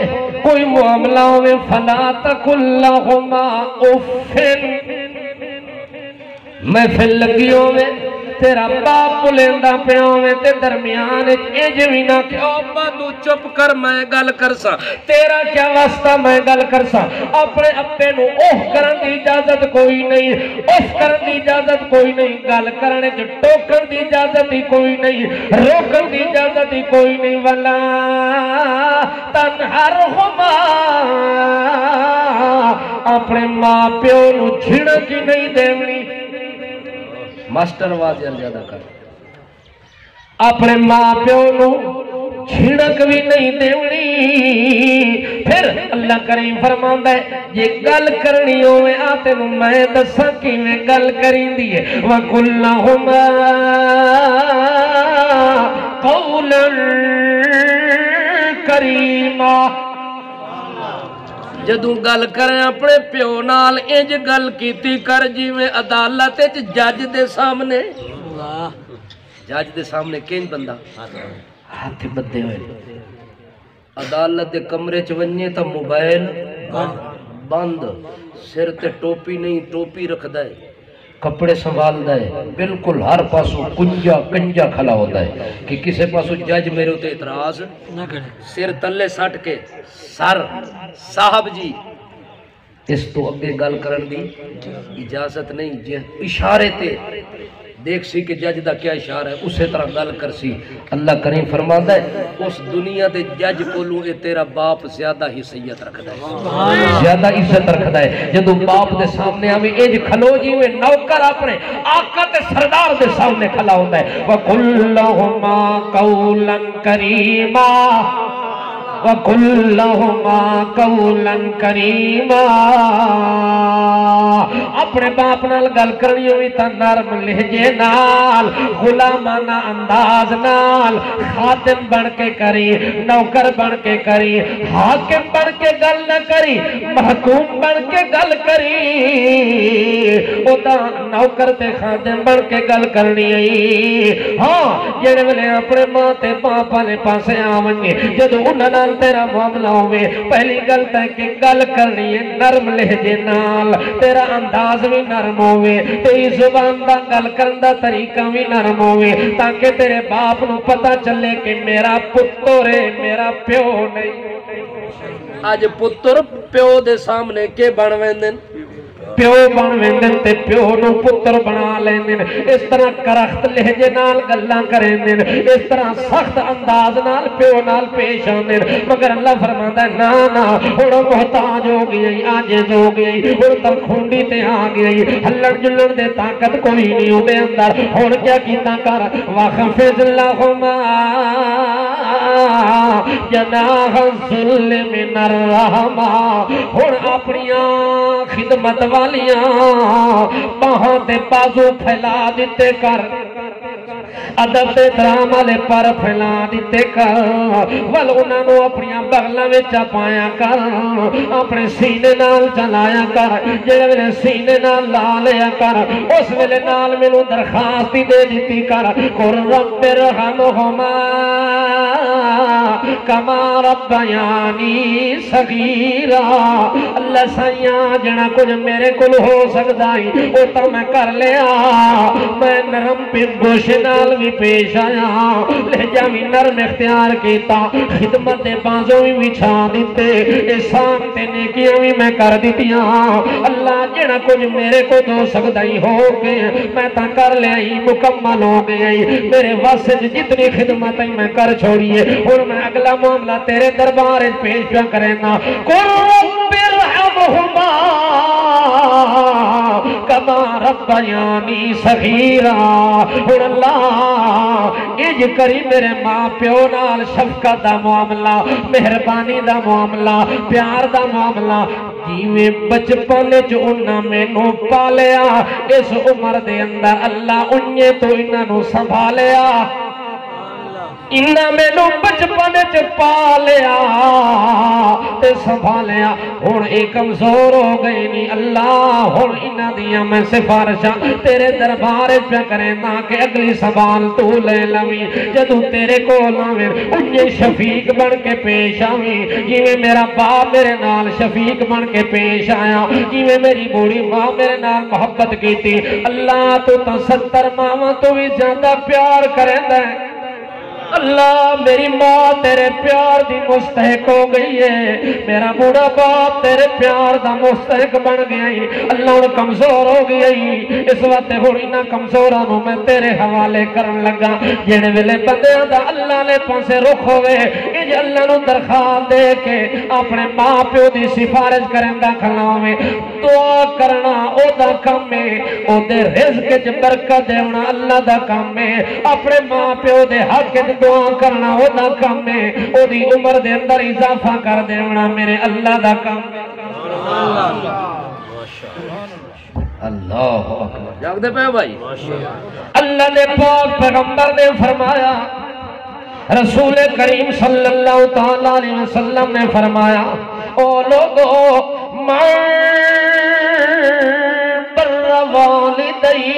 کوئی معاملہ ہوئے، فلا تقل لہما اُفن، محفل لگی ہوئے تیرا باپ بلیندہ پہ ہوئے تے درمیان اجوی نہ کہ ابا تو چپ کر میں گل کرسا، تیرا کیا واسطہ میں گل کرسا، اپنے اپنے نو اوہ کرن دی اجازت کوئی نہیں، اوہ کرن دی اجازت کوئی نہیں، گل کرنے جو ٹوکن دی اجازت ہی کوئی نہیں، روکن دی اجازت ہی کوئی نہیں، وَلَا تَنْحَرْهُمَا، اپنے ماں پیو نو چھڑک ہی نہیں دیونی، ماسٹر واضح زیادہ کر، اپنے ماں پیو نو چھڑک بھی نہیں دیونی۔ پھر اللہ کریم فرماندا ہے یہ گل کرنی ہوئے آتے نو میں دساں کیویں گل کریں دیئے، وَقُلْ لَهُمَا قَوْلًا کَرِيمًا، جدوں گل کریں اپنے پیو نال انج گل کیتی کر جیویں عدالت وچ جج دے سامنے، جج دے سامنے کینج بندہ ہاتھ بدے ہوئے، عدالت دے کمرے چ ونجے تا موبائل بند، سر تے ٹوپی نہیں ٹوپی رکھدا ہے، کپڑے سنبھالدا ہے، بالکل ہر پاسو کنجا کھلا ہوتا ہے کہ کسے پاسو جج میرے ہوتے اعتراض نہ کرے، سر تلے سٹ کے سر صاحب جی اس تو اگے گل کرن دی اجازت نہیں، جی اشارے تے دیکھ سی کہ جج دا کیا اشارہ ہے اسے طرح گل کر سی۔ اللہ کریم فرماندا ہے اس دنیا دے جج کولوں اے تیرا باپ زیادہ حیثیت رکھدا ہے، زیادہ عزت رکھدا ہے، جدوں باپ دے سامنے آویں انج کھلو جیویں نوکر اپنے آقا تے سردار دے سامنے کھلا ہوندا ہے، وَقُلْ لَهُمَا قَوْلًا كَرِيمًا، وَقُلْ لَهُمَا قَوْلًا كَرِيمًا، اپنے باپ نال گل کرنی ہوئی تا نرم لہجے نال، غلامانہ انداز نال، خادم بن کے کری، نوکر بن کے کری، حاکم بن کے گل نہ کری، محکوم بن کے گل کری، او تا نوکر تے خادم بن کے گل کرنی ہے۔ ہاں جڑے ویلے اپنے ماں تے باپ والے پاسے آونگے جدوں انہاں نال تیرا معاملہ ہوئے پہلی گل تے کہ گل کرنی ہے نرم لہجے نال، تیرا انداز بھی نرم ہوئے، تیری زبان دا گل کرن دا طریقہ بھی نرم ہوئے، تاکہ تیرے باپ نو پتہ چلے کہ میرا پتر ہے میرا پیو نہیں۔ آج پتر پیو دے سامنے کے بن ویندن، پیو بن ویندن تے پیو نو پتر بنا لیندن، اس طرح کرخت لہجے نال گلاں کریندن، اس طرح سخت انداز نال پیو نال پیش آندن، مگر اللہ فرماندا ہے نا نا ہن محتاج ہو گئی، عاجز ہو گئی، ہن تم کھونڈی تے آ گئی، ہلن جلن دے طاقت کوئی نہیں ہو دے اندر، ہن کیا کیتا کر، وَخْفِضْ لَهُمَا جناح الذل من الرحمہ ہن اپنیاں خدمت والیاں باہاں تے بازو پھیلا دیتے کر ادب تے احترام والے پر پھیلا دیتے کر ول انہاں نوں اپنیاں بغلاں وچ پایا کر اپنے سینے نال چلایا کر جڑے ویلے سینے نال لا لیا کر اس ویلے نال مینوں درخواست دے دتی کر قل رب ارحمہما کما ربیانی صغیرا اللہ سائیاں جنا کچھ میرے کول ہو سکدا ہے او تا میں کر لیا میں نرم پیش نال بھی پیش آیا لہجہ بھی نرم اختیار کیتا خدمت بازوں بھی بچھا دیتے احسان تے نیکیاں بھی میں کر دیتیاں اللہ جنا کچھ میرے کو دو سکتا ہی ہو گئے میں تا کر لیا ہی مکمل ہو گئے میرے واسطے جتنی خدمت ہی میں کر چھوڑیے اور میں اگلا معاملہ تیرے دربار پیش پہ کریں گا قُلْ رَبِّ ارْحَمْهُمَا کما ربیانی صغیرا اور اللہ اج کری میرے ماں پیو نال شفقت دا معاملہ مہربانی دا معاملہ پیار دا معاملہ جیویں بچپن جو انہاں مینوں پالیا اس عمر دے اندر اللہ انہیں تو انہاں نوں سنبھالیا انہاں مینوں بچپن چ پالیا تے سنبھالیا ہن اے کمزور ہو گئے نہیں اللہ ہن انہاں دیاں میں سفارشاں تیرے دربار پہ کریں نا کہ اگلی سوال تو لے لویں جدوں تیرے کول آویں انہیں شفیق بن کے پیش آویں جویں میرا باپ میرے نال شفیق بن کے پیش آیا جویں میری بوڑھی ماں میرے نال محبت کیتی اللہ تو 70 ماواں تو بھی زیادہ پیار کریندا ہے اللہ میری ماں تیرے پیار دی مستحق ہو گئی ہے میرا بوڑھا باپ تیرے پیار دا مستحق بن گیا ہے اللہ اور کمزور ہو گیا ہے اس وقت ہوئی نہ کمزوراں نوں میں تیرے حوالے کرن لگا جڑے ویلے بندیاں دا اللہ نے پاسے رخ ہوئے اج اللہ نوں درخواست دے کے اپنے ماں پیو دی سفارش کرن دا کھلاویں دعا کرنا او دا کم ہے او دے رزق وچ برکت دینا اللہ دا کم ہے اپنے ماں پیو دے حق دعا کرنا او دا کام ہے او دی عمر دے اندر اضافہ کر دینا میرے اللہ دا کام ہے اللہ اکبر جاگ دے پہ بھائی اللہ نے پاک پیغمبر نے فرمایا رسول کریم صلی اللہ تعالیٰ علیہ وسلم نے فرمایا او لوگو من بر والدی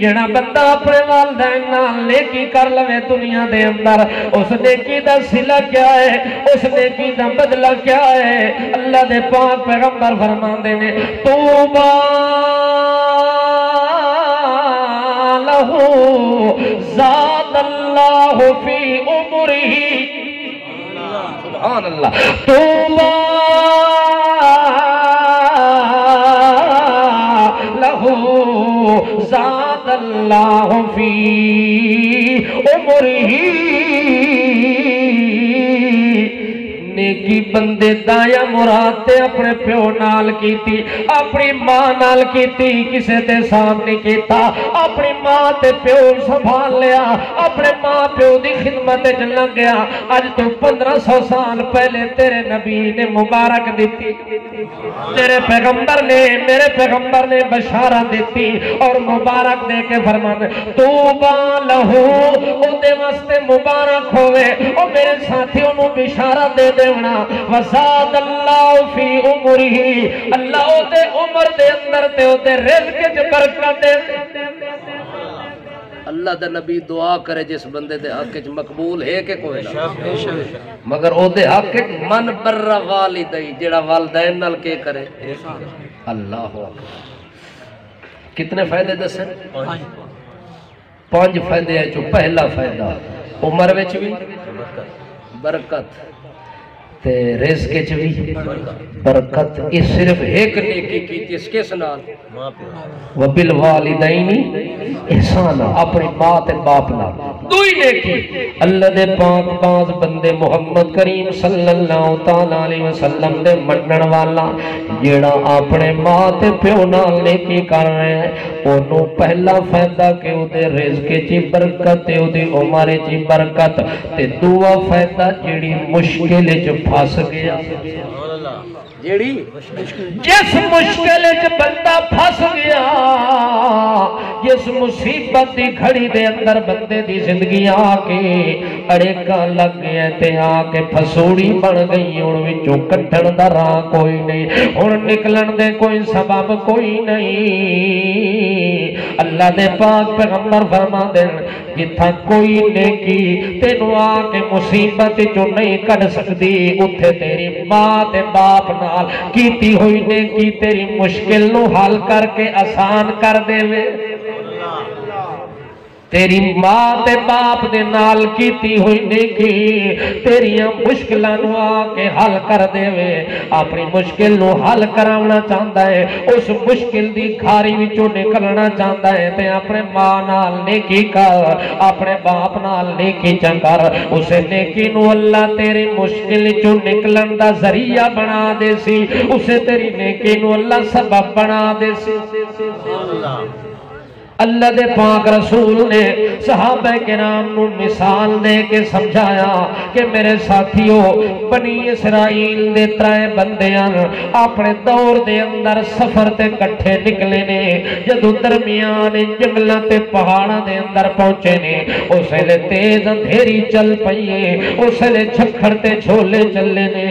جڑا بندہ اپنے والدین نال نیکی کر لوے دنیا دے اندر اس نیکی دا صلہ کیا ہے اس نیکی دا بدلہ کیا ہے اللہ دے پاک پیغمبر فرماندے نے توبہ لہو زاد اللہ فی عمرہ سبحان اللہ توبہ لہو زاد اللہ فی عمرہ نیکی بندے دایا مراتے اپنے پیو نال کیتی اپنی ماں نال کیتی کسے تے سامنے کیتا اپنی ماں تے پیو سنبھال لیا اپنے ماں پیو دی خدمت جلن گیا آج تو 1500 سال پہلے تیرے نبی نے مبارک دیتی تیرے پیغمبر نے میرے پیغمبر نے بشارت دیتی اور مبارک دے کے فرمان توبہ لہو او دے واسطے مبارک ہوئے او میرے ساتھیوں نو بشارت دے دیونا وزاد اللہ فی عمرہ اللہ او دے عمر دے اندر تے او دے رزق چ برکت دے اللہ دا نبی دعا کرے جس بندے دے حق وچ مقبول ہے کہ کوئی نہ مگر او دے حق وچ من بر والدی جڑا والدین نال کے کرے اللہ اکبر کتنے فائدے دسن 5 فائدے ہیں جو پہلا فائدہ عمر وچ بھی برکت تے رزق وچ بھی برکت. یہ صرف ایک نیکی کیتی اس کے سنال وبالوالدین احسانا اپنی ماں تے باپ نال. دوئی نیکی اللہ دے پاک باز بندے محمد کریم صلی اللہ تعالی علیہ وسلم دے منن والا جیڑا اپنے ماں تے پیو نال نیکی کر رہے ہیں انہوں پہلا فائدہ کہ او دے رزق چی برکت تے او دی عمر چی برکت تے دعا فائدہ جیڑی مشکل وچ پھس گیا جیڑی جس مشکل وچ بندہ پھس گیا جس مصیبت دی گھڑی دے اندر بندے دی زندگی آ کے اڑیکاں لگ گئے تے آ کے پھسوڑی بن گئی ہن وچوں کڈھن دا راہ کوئی نہیں ہن نکلن دے کوئی سبب کوئی نہیں. اللہ دے پاک پیغمبر فرما دے جتھا کوئی نیکی تینوں آ کے مصیبت چوں نہیں کڈ سکدی اوتھے تیری ماں تے باپ نال کیتی ہوئی نیکی تیری مشکل نو حل کر کے آسان کر دے وے. تیری ماں تے باپ دے نال کیتی ہوئی نیکی تیریاں مشکلاں نو آ کے حل کر دے وے. اپنی مشکل نو حل کراونا چاہتا ہے اس مشکل دی کھاری وچوں نکلنا چاہتا ہے تے اپنے ماں نال نیکی کر اپنے باپ نال نیکی کر. اسے نیکی نو اللہ تیری مشکل چوں نکلن دا ذریعہ بنا دے سی. اسے تیری نیکی نو اللہ سبب بنا دے سی. اللہ دے پاک رسول نے صحابہ کرام نو مثال دے کے سمجھایا کہ میرے ساتھیوں بنی اسرائیل دے ترائے بندیاں اپنے دور دے اندر سفر تے کٹھے نکلے نے جدو درمیان جنگلاں تے پہاڑاں دے اندر پہنچے نے اس لے تیز اندھیری چل پئیے اس لے جھکڑ تے جھولے چلے نے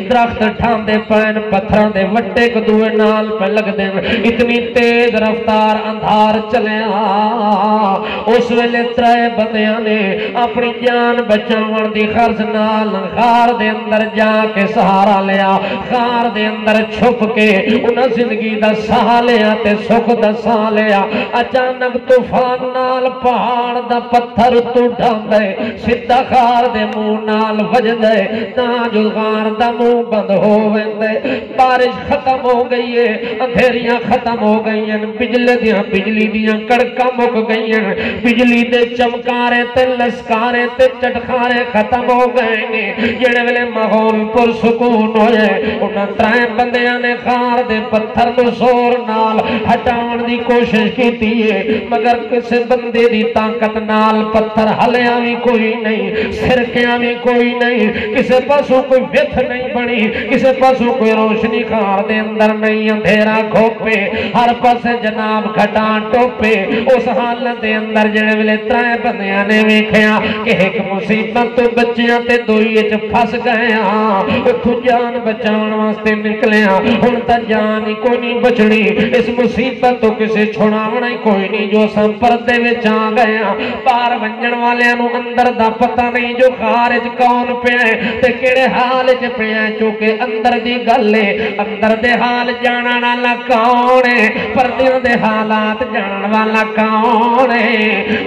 درخت ٹھاندے پین پتھراں دے وٹے کدوے نال پہ لگ دے اتنی تیز رفتار اندھار چلے اس ویلے ترائے بندیاں نے اپنی جان بچاون دی غرض نال غار دے اندر جا کے سہارا لیا. غار دے اندر چھپ کے انہاں زندگی دا ساہ لیا تے سکھ دا ساہ لیا. اچانک طوفان نال پہاڑ دا پتھر ٹوٹاندے سیدھا غار دے منہ نال وجدے تاں جو غار دا منہ بند ہو ویندے. بارش ختم ہو گئی ہے اندھیریاں ختم ہو گئی ہیں بجلی دیاں کڑکاں مک گئی ہیں بجلی دے چمکارے تے لسکارے تے چٹخارے ختم ہو گئے ہیں. جڑے ویلے ماحول پر سکون ہوئے انہاں ترائے بندیاں نے غار دے پتھر نو زور نال ہٹاون دی کوشش کیتی ہے مگر کسے بندے دی طاقت نال پتھر ہلیا بھی کوئی نہیں سرکیاں بھی کوئی نہیں کسے پاسوں کوئی وتھ نہیں بنی کسے پاسوں کوئی روشنی غار دے اندر نہیں اندھیرا کھوپے ہر پاسے جناب گھٹاں ٹوپے. اس حالت دے اندر جڑے ویلے ترائے بندیاں نے ویکھیا کہ ایک مصیبت تو بچیاں تے دوئی وچ پھس گئے ہاں اتھوں جان بچاون واسطے نکلے ہاں ہن تا جان ہی کوئی نہیں بچنی اس مصیبت تو کسے چھڑاونا ہی کوئی نہیں جو سم پردے وچ آ گئے ہاں. باہر ونجن والیاں نو اندر دا پتہ نہیں جو غار وچ کون پیا ہے تے کیڑے حال وچ پیا ہے چونکہ اندر دی گل ہے اندر دے حال جانن والا کون ہے پردیاں دے حالات جانن والا کون ہے.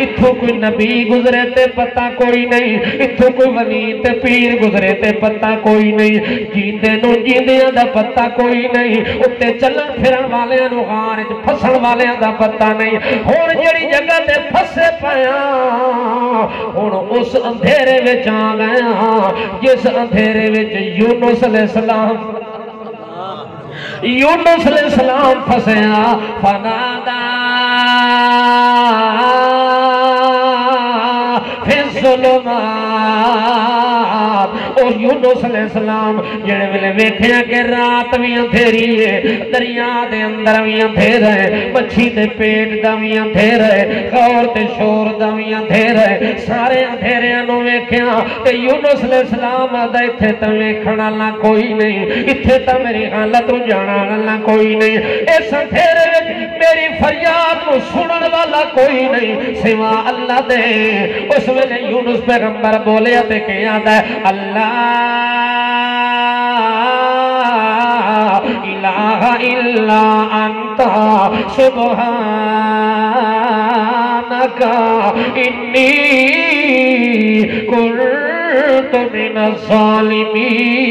اتھوں کوئی نبی گزرے تے پتہ کوئی نہیں اتھوں کوئی ولی تے پیر گزرے تے پتہ کوئی نہیں جیندے نو جیندیاں دا پتہ کوئی نہیں اتے چلن پھرن والیاں نو غار وچ پھسن والیاں دا پتہ نہیں. ہن جڑی جگہ تے پھسے پیا ہن اس اندھیرے وچ آ گئے جس اندھیرے وچ یونس علیہ السلام پھسیا فنادا فی الظلمات. اور یونس علیہ السلام جڑے ویلے ویکھیا کہ رات بھی اندھیری ہے دریا دے اندر بھی اندھیرا ہے مچھی دے پیٹ دا بھی اندھیرا ہے غور تے شور دا بھی اندھیرا ہے سارے اندھیریاں نو ویکھیا تے یونس علیہ السلام آدا ایتھے تے ویکھن والا کوئی نہیں ایتھے تے میری حالت نو جانن والا کوئی نہیں اس اندھیرے وچ میری فریاد نو سنن والا کوئی نہیں سوا اللہ دے. اس ویلے یونس پیغمبر بولیا تے کہ آندا ہے اللہ الہ الا انت سبحانک انی کنت كنت من الظالمين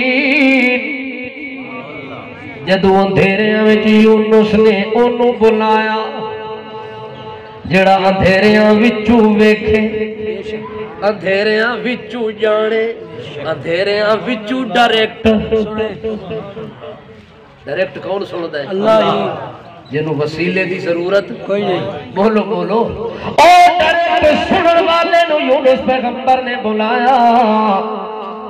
جدو اندھیریاں وچ یونس نے انہوں بلایا جڑا اندھیریاں وچوں ویکھے اندھیریاں وچوں جانے اندھیریاں وچوں ڈائریکٹ کون سندا ہے اللہ جنہوں وسیلے دی ضرورت کوئی نہیں بولو بولو او ڈائریکٹ سنن والے نو یونس پیغمبر نے بلایا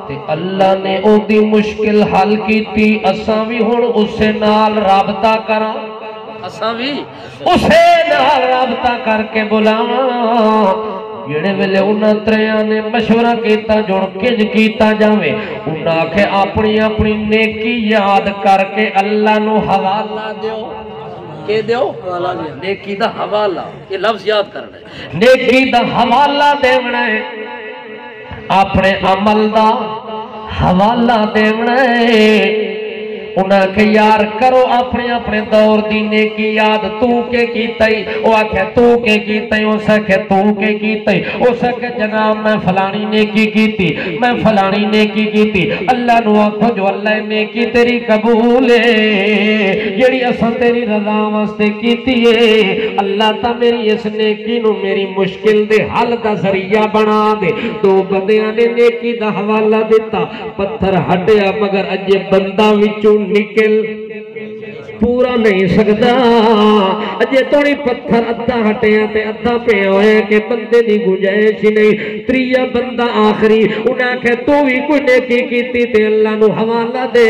تے اللہ نے او دی مشکل حل کیتی اساں وی ہن اسے نال رابطہ کراں اساں وی اسے نال رابطہ کر کے بلاواں جڑے ویلے انہاں تریاں نے مشورہ کیتا جڑ کنج کیتا جاوے انہاں کہ اپنی اپنی نیکی یاد کر کے اللہ نو حوالہ دیو کہ دیو نیکی دا حوالہ یہ لفظ یاد کرنا ہے نیکی دا حوالہ دیونا ہے اپنے عمل دا حوالہ دیونا ہے انہاں کہ یار کرو اپنے اپنے دور دی نیکی یاد تو کے کیتائی وہ آکھے تو کے کیتائی وہ سکھے تو کے کیتائی وہ سکھے جناب میں فلانی نیکی کیتی میں فلانی نیکی کیتی اللہ نو آکھو جو اللہ نیکی تیری قبول ہے جڑی اساں تیری رضا واسطے کیتی ہے اللہ تا میری اس نیکی نو میری مشکل دے حل دا ذریعہ بنا دے دو بندیاں نے نیکی دا حوالہ دیتا پتھر ہٹیا مگر اجے بندہ وچوں نکل پورا نہیں سکتا اجے توڑی پتھر ادھا ہٹیا تے ادھا پہ ہوئے کہ بندے دی گنجائش نہیں تریہ بندہ آخری انہاں کہ تو بھی کوئی نیکی کیتی تے اللہ نو حوالہ دے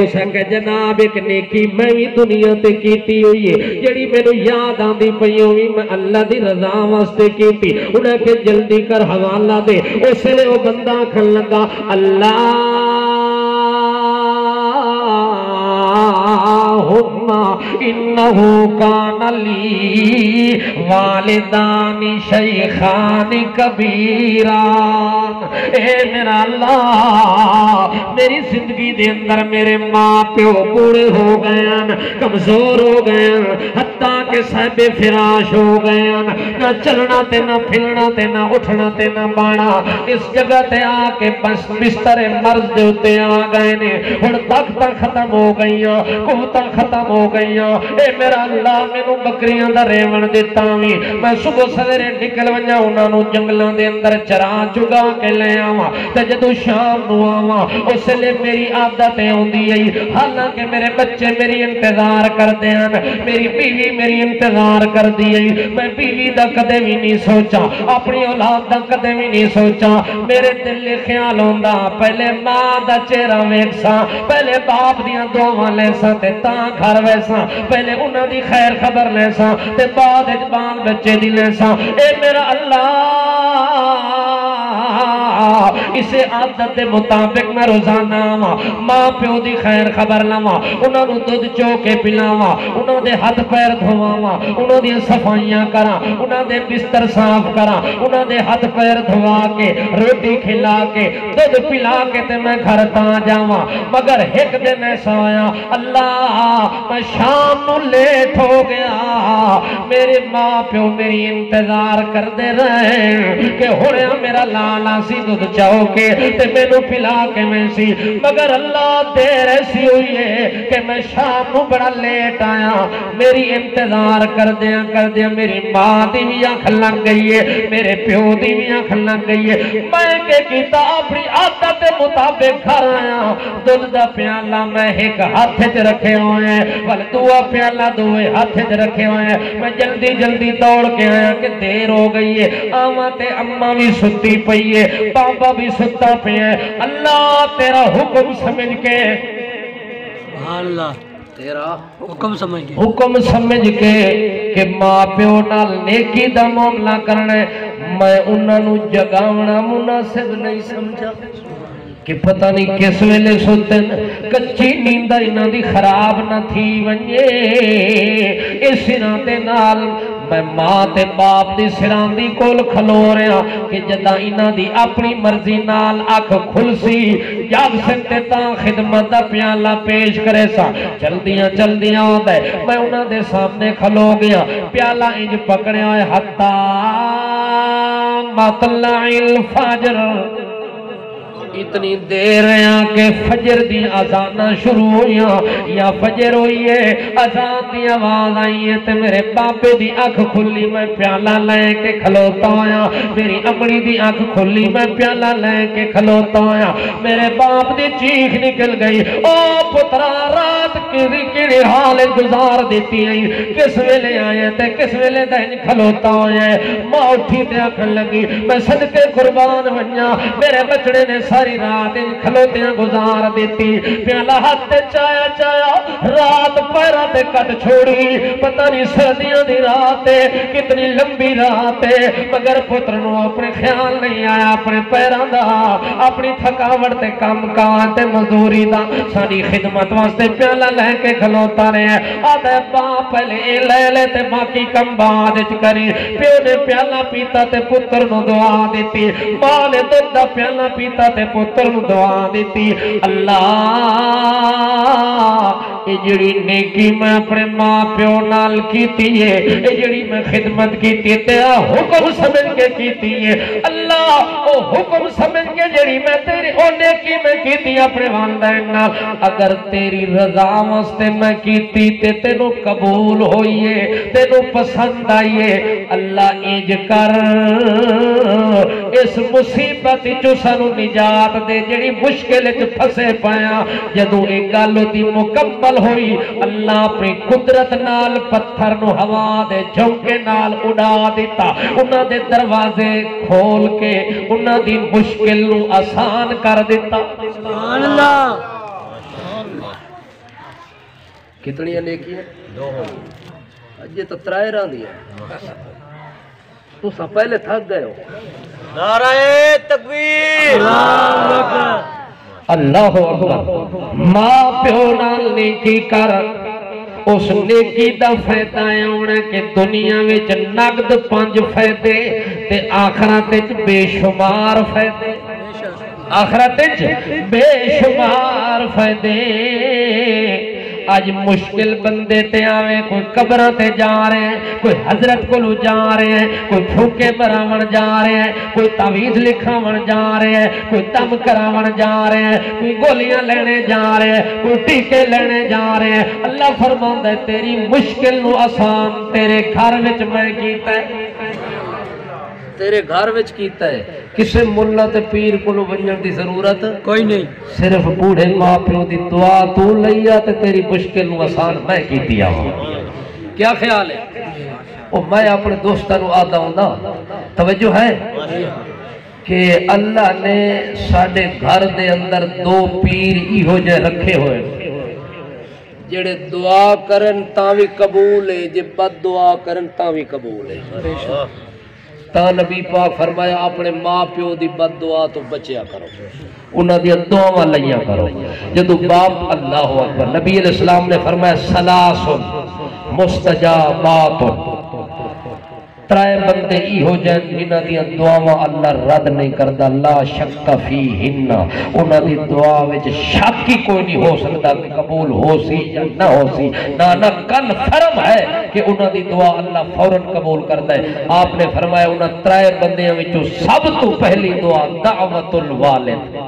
اس کہ جناب ایک نیکی میں بھی دنیا تے کیتی ہوئی ہے جڑی میں نو یاد آن دی پئی ہوئی میں اللہ دی رضا واسطے کیتی انہاں کہ جلدی کر حوالہ دے اس لئے وہ بندہ کھن لگا اللہ انہو کان لی والدان شیخان کبیران اے میرا اللہ میری زندگی دے اندر میرے ماں پیو بوڑے ہو گئے کمزور ہو گئے حتیٰ کہ صاحب فراش ہو گئے نہ چلنا تے نہ پھلنا تے نہ اٹھنا تے نہ بانا اس جگہ تے آکے بس بستر مرض دے ہوتے آ گئے نے اور طاقتاں ختم ہو گئیاں قوتاں ختم ہو گئیاں اے میرا اللہ مینوں بکریاں دا ریون دیتا وی میں صبح سویرے نکل ونجاں انہاں نوں جنگلاں دے اندر چرا چگا کے لے آواں تے جدوں شام نوں آواں اس لئے میری عادت ہوندی ہے حالانکہ میرے بچے میری انتظار کردے ہیں میری بیوی میری انتظار کردی ہے میں بیوی دا کدے بھی نہیں سوچا اپنی اولاد دا کدے بھی نہیں سوچا میرے دل خیال ہوندا پہلے ماں دا چہرہ ویکھساں پہلے باپ دیاں دعاواں لیساں تے تاں گھر ویساں پہلے انہاں دی خیر خبر لیساں تے بعد بال بچے دی لیساں اے میرا اللہ اسے عادت دے مطابق میں روزانہ ماں پیو دی خیر خبر لواں انہاں نوں دودھ چو کے پلاواں انہاں دے ہاتھ پیر دھواواں انہاں دی صفائیاں کراں انہاں دے بستر صاف کراں انہاں دے ہاتھ پیر دھوا کے روٹی کھلا کے دودھ پلا کے تے میں گھر تاں جاواں مگر ایک دن ایسا ہویا اللہ میں شام نوں لیٹ ہو گیا میرے ماں پیو میری انتظار کر دے رہے کہ ہوریا میرا لالا سی دودھ چاہو کے تے میں نو پلا کے میں سی مگر اللہ دیر ایسی ہوئی ہے کہ میں شام نو بڑا لیٹ آیا میری انتظار کر دیا میری ماں دی بھی آنکھ لگ گئی ہے میرے پیو دی بھی آنکھ لگ گئی ہے میں کہ کیتا اپنی عادت مطابق گھر آیا دودھ دا پیالہ میں ایک ہاتھ تے رکھے ہوئے ہیں بل دعا پیالہ دوئے ہاتھ تے رکھے ہوئے ہیں میں جلدی جلدی دوڑ کے آیا کہ دیر ہو گئی ہے آماں تے اماں بھی ستی پئی ہے بابا بھی ستا پہ ہے اللہ تیرا حکم سمجھ کے اللہ تیرا حکم سمجھ کے کہ ماں پیو نال نیکی دا معاملہ کرنا ہے میں انہاں نوں جگاونا مناسب نہیں سمجھا کہ پتہ نہیں کس ویلے سوتے کچی نیندہ انہاں دی خراب نہ تھی ونجے اس سران دے نال میں ماں تے باپ دی سران دی کول کھلو رہا کہ جدا انہاں دی اپنی مرضی نال آنکھ کھل سی جاگ سکتے تاں خدمت دا پیالہ پیش کرے سا چل دیاں ہوتا ہے میں انہاں دے سامنے کھلو گیا پیالہ انج پکڑے ہوئے حتی مطلع الفجر اتنی دیر رہا کہ فجر دی اذاناں شروع ہوئیاں یا فجر ہوئی ہے اذان دی آواز آئی ہے تے میرے باپے دی آنکھ کھلی میں پیالہ لے کے کھلوتا آیا میری امڑی دی آنکھ کھلی میں پیالہ لے کے کھلوتا آیا میرے باپ دی چیخ نکل گئی او پترا رات کی حال گزار دیتی ہے کس ویلے آئے تے کس ویلے دین کھلوتا آیا ماں اٹھی تے آکھن لگی میں صدقے قربان بنیا میرے بچڑے نے ساری رات ان کھلوتیاں گزار دیتی پیالہ ہاتھ تے چایا چایا رات پیرا تے کٹ چھوڑی پتہ نہیں سردیاں دی رات کتنی لمبی رات مگر پتر نو اپنے خیال نہیں آیا اپنے پیراں دا اپنی تھکاوٹ تے کام کان تے مزدوری دا ساری خدمت واسطے پیالہ لے کے کھلوتا رہے آدھے باپ پہلے لے لے تے باقی کم بعد کری پیو نے پیالہ پیتا تے پتر نو دعا دیتی ماں نے دودھ دا پیالہ پیتا تے پتر نو دعا دیتی اللہ یہ جڑی نیکی میں اپنے ماں پیو نال کیتی ہے یہ جڑی میں خدمت کیتی ہے تیرا حکم سمجھ کے کیتی ہے اللہ او حکم سمجھ کے جڑی میں تیری او نیکی میں کیتی اپنے والدین نال اگر تیری رضا واسطے میں کیتی تے تینوں قبول ہوئیے تینوں پسند آئیے اللہ ایج کر اس مصیبت جو سانو نجات دے جڑی مشکل پھسے پایا جدوں ایک گل دی مکمل ہوئی اللہ اپنی قدرت نال پتھر نو ہوا دے جھونکے نال اڑا دیتا انہاں دے دروازے کھول کے انہاں دی مشکل نو آسان کر دیتا سبحان اللہ کتنی نیکی ہے دو اجے تو ترائے راں دی ہے تو سا پہلے تھک گئے ہو نعرہ تکبیر اللہ اکبر ماں پیو نال نیکی کر اس نیکی دا فائدہ ہونا کہ دنیا وچ نقد 5 فائدے تے آخرت وچ بے شمار فائدے آخرت وچ بے شمار فائدے آج مشکل بندے تے آوے کوئی قبرہ تے جا رہے ہیں کوئی حضرت کو لو جا رہے ہیں کوئی پھوکے براون جا رہے ہیں کوئی تعویذ لکھاون جا رہے ہیں کوئی دم کراون جا رہے ہیں کوئی گولیاں لینے جا رہے ہیں کوئی ٹیکے لینے جا رہے ہیں اللہ فرماتا ہے تیری مشکل نو آسان تیرے گھر وچ میں کیتا ہے تیرے گھر وچ کیتا ہے کسے ملا تے پیر کو ونجن دی ضرورت کوئی نہیں صرف بوڑھے ماں پیو دی دعا تو لیا تے تیری مشکل نو آسان میں کیتی ہوں کیا خیال ہے او میں اپنے دوستاں نو آدا ہوں نا توجہ ہے کہ اللہ نے ساڈے گھر دے اندر 2 پیر ایہو جے رکھے ہوئے جڑے دعا کرن تاں وی قبول ہے جے بد دعا کرن تاں وی قبول ہے تا نبی پاک فرمایا اپنے ماں پیو دی بد دعا تو بچیا کرو انہاں دی دعاواں لیا کرو جدوں باپ اللہ اکبر نبی علیہ السلام نے فرمایا سلاسن مستجابات 3 بندے ایہو جن جنہاں دی دعاواں اللہ رد نہیں کردا لا شک فیہن انہاں دی دعا وچ شک ہی کوئی نہیں ہو سکتا کہ قبول ہو سی یا نہ ہو سی نہ کنفرم ہے کہ انہاں دی دعا اللہ فوراً قبول کرتا ہے آپ نے فرمایا انہاں 3 بندیاں وچوں سب تو پہلی دعا دعوت الوالد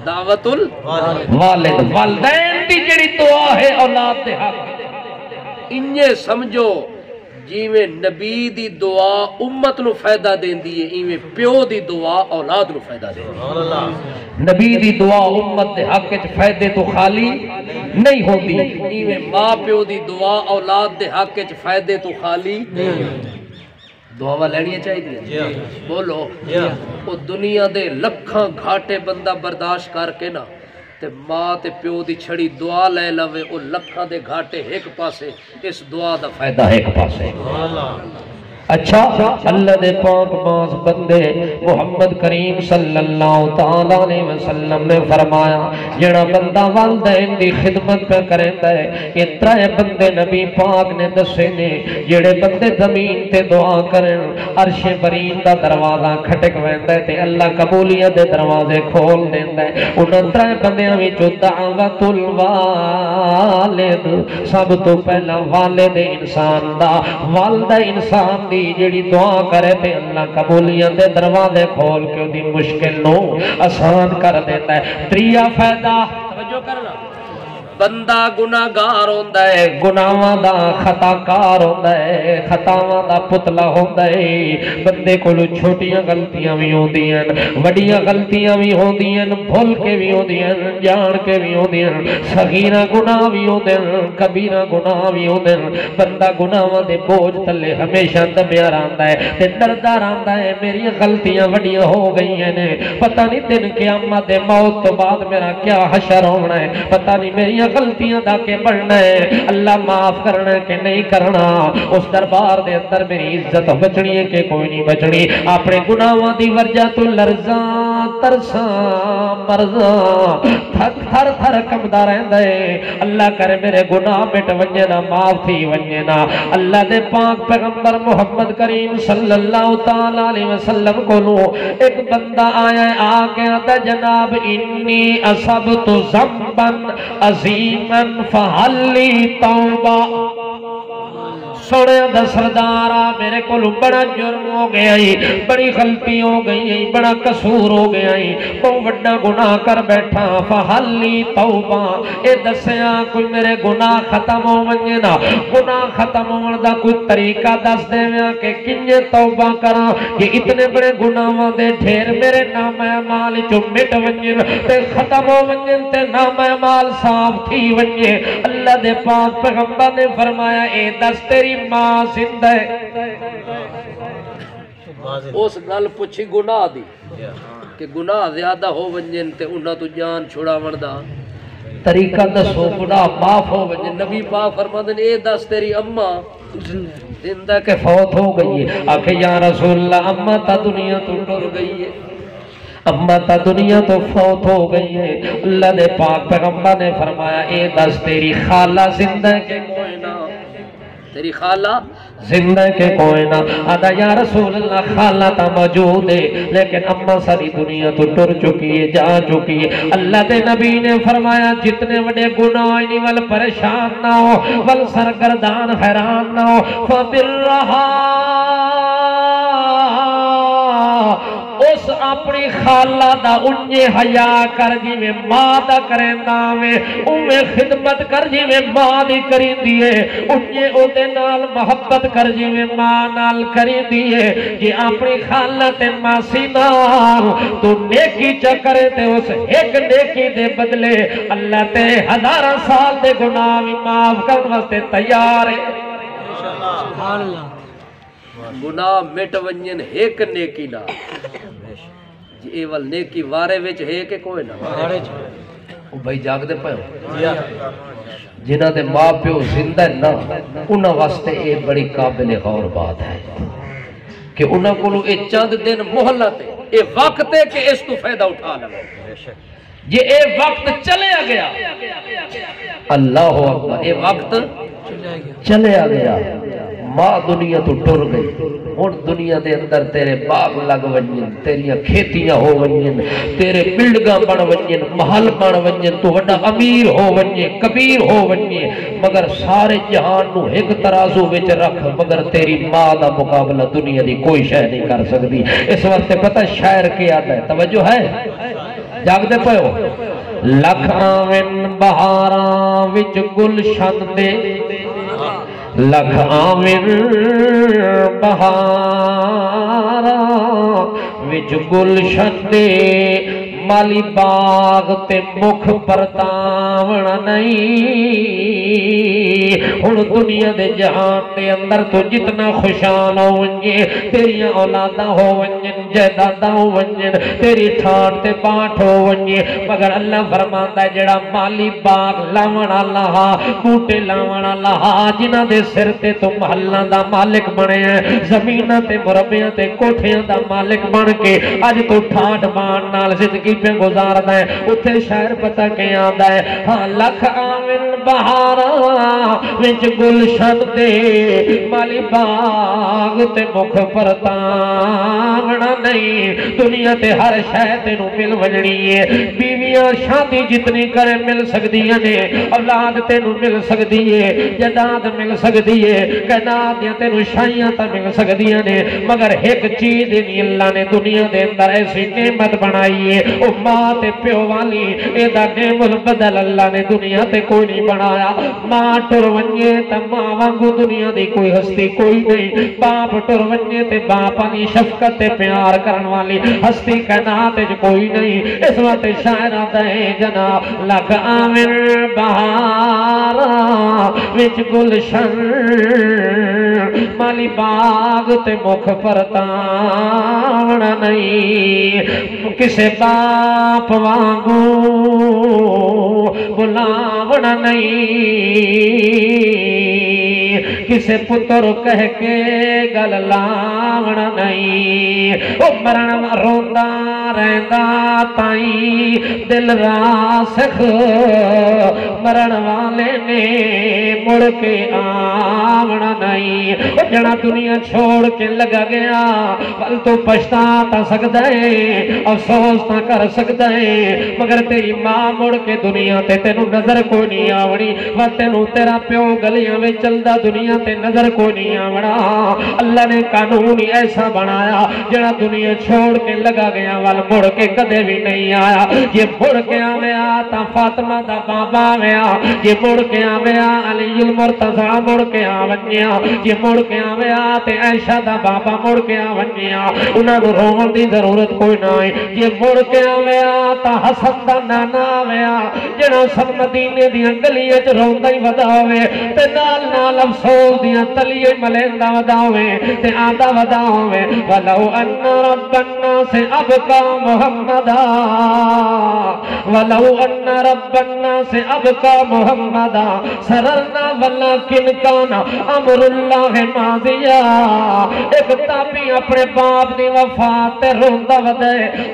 دعوت الوالد والدین دی جڑی دعا ہے اولاد دے حق انجے سمجھو جیویں نبی دی دعا امت نو فائدہ دیندی ہے ایویں پیو دی دعا اولاد نو فائدہ دیندی ہے نبی دی دعا امت دے حق وچ فائدے تو خالی نہیں ہوندی ایویں ماں پیو دی دعا اولاد دے حق وچ فائدے تو خالی نہیں ہوندی دعاواں لینیاں چاہیے بولو او دنیا دے لکھاں گھاٹے بندہ برداشت کر کے نا تے ماں تے پیو دی چھڑی دعا لے لوے او لکھاں دے گھاٹے ایک پاسے اس دعا دا فائدہ ایک پاسے اچھا اللہ دے پاک باز بندے محمد کریم صلی اللہ تعالیٰ علیہ وسلم نے فرمایا جڑا بندہ والدین دی خدمت پہ کرتا ہے یہ 3 بندے نبی پاک نے دسے نے جڑے بندے زمین تے دعا کرن عرش برین دا دروازہ کھٹک ویندا ہے تے اللہ قبولیت دے دروازے کھول دیندا ہے انہاں 3 بندیاں وچوں دعوت الوالد سب تو پہلا والد انسان دا والدہ انسان دی دی جڑی دعا کرے تے اللہ قبولیاں دے دروازے کھول کے دی مشکل نو آسان کر دیتا ہے تریا فائدہ توجہ کرنا بندہ گناہگار ہوندا ہے گناہاں دا خطا کار ہوندا ہے خطاواں دا پتلا ہوندا ہے بندے کولوں چھوٹیاں غلطیاں وی ہوندیاں وڈیاں غلطیاں وی ہوندیاں بھول کے وی ہوندیاں جان کے وی ہوندیاں صغیرہ گناہ وی ہوندے کبیرہ گناہ وی ہوندے بندہ گناہاں دے بوجھ تلے ہمیشہ دبیا رہندا ہے تے ڈردا رہندا ہے میری غلطیاں وڈیاں ہو گئیاں نے پتہ نہیں دن قیامت دے موت تو بعد میرا کیا حشر ہونا ہے پتہ نہیں میری غلطیاں دا کے بڑھنا ہے اللہ معاف کرنا ہے کہ نہیں کرنا اس دربار دے اندر میری عزت بچنی ہے کہ کوئی نہیں بچنی اپنے گناہاں دی وجہ تو لرزاں ترساں مرزاں تھر تھر کمدا رہندا ہے اللہ کرے میرے گناہ مٹ ونجے نا معاف تھی ونجے نا اللہ دے پاک پیغمبر محمد کریم صلی اللہ تعالی علیہ وسلم کو ایک بندہ آیا ہے آ کے آتا جناب انی اصبت ذنبا عظیماً فحلی توبہ سونے دا سردارا میرے کو بڑا جرم ہو گیا ہی بڑی غلطی ہو گئی ہے بڑا قصور ہو گیا ہی بہت بڑا گناہ کر بیٹھا فحلی توبہ اے دسیا کوئی میرے گناہ ختم ہو ونجے نا گناہ ختم ہون دا کوئی طریقہ دس دے ویا کہ کنجے توبہ کرا کہ اتنے بڑے گناہاں دے ڈھیر میرے نام اعمال چو مٹ ونجے تے ختم ہو ونجے تے نام اعمال صاف تھی ونجے اللہ دے پاک پیغمبر نے فرمایا اے دس تیری ماں زندہ ہے اس گل پوچھی گناہ دی کہ گناہ زیادہ ہو ونجن تے انہاں تو جان چھڑا وندا طریقہ دسو گناہ معاف ہو ونجن نبی پاک فرماتے ہیں اے دس تیری اماں زندہ کے فوت ہو گئی ہے آکھے یا رسول اللہ اماں تا دنیا تو ٹر گئی ہے اماں تا دنیا تو فوت ہو گئی ہے اللہ دے پاک پیغمبر نے فرمایا اے دس تیری خالہ زندہ کے کوئی نہ تیری خالہ زندہ کے کوئی نہ آدھا یا رسول اللہ خالہ تا موجود ہے لیکن اماں ساری دنیا تو ٹر چکی ہے جا چکی ہے اللہ دے نبی نے فرمایا جتنے وڈے گناہ نہیں ول پریشان نہ ہو ول سرگردان حیران نہ ہو فبر رہا اس اپنی خالہ دا انجے حیا کر جی میں ماں دا کریں داوے اوے خدمت کر جی میں ماں دی کریں دیئے انجے او دے نال محبت کر جی میں ماں نال کریں دیئے جی اپنی خالہ تے ماسی نال تو نیکی چکرے تے اس ایک نیکی دے بدلے اللہ تے ہزارہ سال دے گناہ بھی معاف کرنے واسطے تیار ہے سبحان اللہ گناہ مٹ ونجن ایک نیکی نہ جی ایوال نیکی وارے وچ ہے کہ کوئی نہ او بھائی جاگ دے پائے ہو جنہ دے ماں پیو زندہ نہ انہاں واسطے اے بڑی قابل غور بات ہے کہ انہاں کو اے چند دن محلت ہے اے وقت ہے کہ اس تو فائدہ اٹھا لگا یہ اے وقت چلے گیا اللہ اکبر اے وقت چلے گیا ماں دنیا تو ٹر گئی اور دنیا دے اندر تیرے باغ لگ ونجن تیریاں کھیتیاں ہو ونجن تیرے بلڈگاں بن ونجن محل بن ونجن تو وڈا امیر ہو ونجن کبیر ہو ونجن مگر سارے جہان نو ایک ترازو وچ رکھ مگر تیری ماں دا مقابلہ دنیا دی کوئی شے نہیں کر سکتی اس وقت پتہ شاعر کیا آتا ہے توجہ ہے جاگ دے پئے ہو لکھ آمن بہاراں وچ گلشن دے لکھ آمن بہاراں وچ گلشن دے مالی باغ تے مکھ پرتاونا نہیں ہن دنیا دے جہان دے اندر تو جتنا خوشحال ہو ونجے تیریاں اولاداں ہو ونجن جائیداداں ہو ونجن تیری ٹھاٹ تے بانٹ ہو ونجے مگر اللہ فرماندا ہے جڑا مالی باغ لاونا لہا بوٹے لاونا لہا جنہاں دے سر تے تو محلاں دا مالک بنے ہیں زمیناں تے مربیاں تے کوٹھیاں دا مالک بن کے اج تو ٹھاٹ بان نال زندگی پہ گزاردا ہے اتھے شہر پتہ کہ آندا ہے ہاں لکھ آمن بہاراں وچ گلشن دے مالی باغ تے مکھ پرتاونا نہیں دنیا تے ہر شے تینوں مل وجنی ہے بیویاں شادی جتنی کرے مل سکدیاں نے اولاد تینوں مل سکدی ہے جائیداد مل سکدی ہے کائنات دیاں تینوں شائیاں تا مل سکدیاں نے مگر ایک چیز نہیں اللہ نے دنیا دے اندر ایسی نعمت بنائی ہے او ماں تے پیو والی اے دا نعم البدل اللہ نے دنیا تے کوئی نہیں بنایا ماں ٹر ونجے تے ماں وانگو دنیا دی کوئی ہستی کوئی نہیں باپ ٹر ونجے تے باپ دی شفقت تے پیار کرن والی ہستی کائنات وچ کوئی نہیں اس وقت شاعر آتا ہے جناب لکھ آمن بہاراں وچ گلشن مالی باغ تے مکھ پرتاونا نہیں کسے باپ وانگو بلاونا نہیں کسے پتر کہہ کے گل لاونا نہیں او مرن روندا رہندا تائیں دل راسخ مرن والے نے مڑ کے آونا نہیں او جڑا دنیا چھوڑ کے لگا گیا ول تو پچھتا تا سکدا ہے افسوس تا کر سکدا ہے مگر تیری ماں مڑ کے دنیا تے تینوں نظر کوئی نہیں آونی و تینوں تیرا پیو گلیاں میں چلدا دنیا تے نظر کوئی نہیں آونا اللہ نے قانون ہی ایسا بنایا جڑا دنیا چھوڑ کے لگا گیا ول مڑ کے کدے بھی نہیں آیا یہ مڑ کے آویا تا فاطمہ دا بابا آویا یہ مڑ کے آویا علی المرتضی مڑ کے آونیا یہ مڑ کے آویا تے عائشہ دا بابا مڑ کے آونیا انہاں نوں رون دی ضرورت کوئی نہ ہے یہ مڑ کے آویا تا حسن دا نانا آویا جڑا سب مدینے دیاں گلیاں وچ روندا ہی ودا ہوے تے نال نال افسوس دیاں تلیے ملیندا ودا ہوے تے آندا ودا ہوے ولو ان رب الناس ابقى محمدا ولو ان رب الناس ابقى محمدا سررنا ولكن كان امر الله ماضيا ایک تابی اپنے باپ دی وفات تے روندا ودا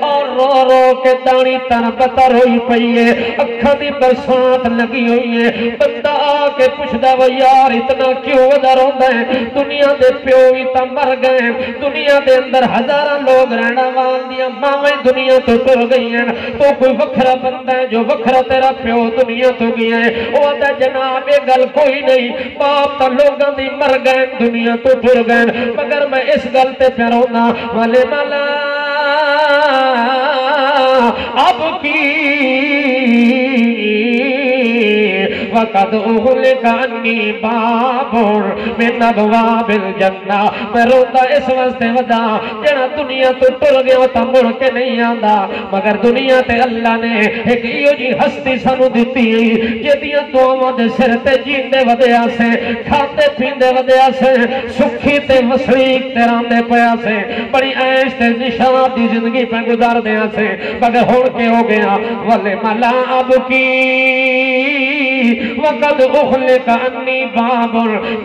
اور رو رو کے دانی تن بتر ہوئی پئی ہے اکھاں دی برسات لگی ہوئی ہے بندہ آ کے پوچھدا وہ یار اتنا کیوں ودا روندا ہے دنیا دے پیو وی تا مر گئے دنیا دے اندر ہزاراں لوگ رہنا والیاں ماویں دنیا تو ٹر گئی ہیں تو کوئی وکھرا بندہ ہے جو وکھرا تیرا پیو دنیا تو گیا ہے او آتا جناب یہ گل کوئی نہیں باپ تا لوگاں دی مر گئے دنیا تو ٹر گئے مگر میں اس گل تے پھرونا والے مالا اب کی وقد اغلق عنی باب من ابواب الجنہ میں روتا اس واسطے ودا جڑا دنیا تو ٹر گیا تا مڑ کے نہیں آندا مگر دنیا تے اللہ نے ایک ایو جی ہستی سانو دتی جدیاں دعاواں دے سر تے جیندے ودیا سے کھاتے پیندے ودیا سے سکھی تے وسریک تے راندے پیا سے بڑی عیش تے نشاد دی زندگی پہ گزار دیا سے مگر ہون کے ہو گیا والے ملا اب کی وقد اخلق انی باب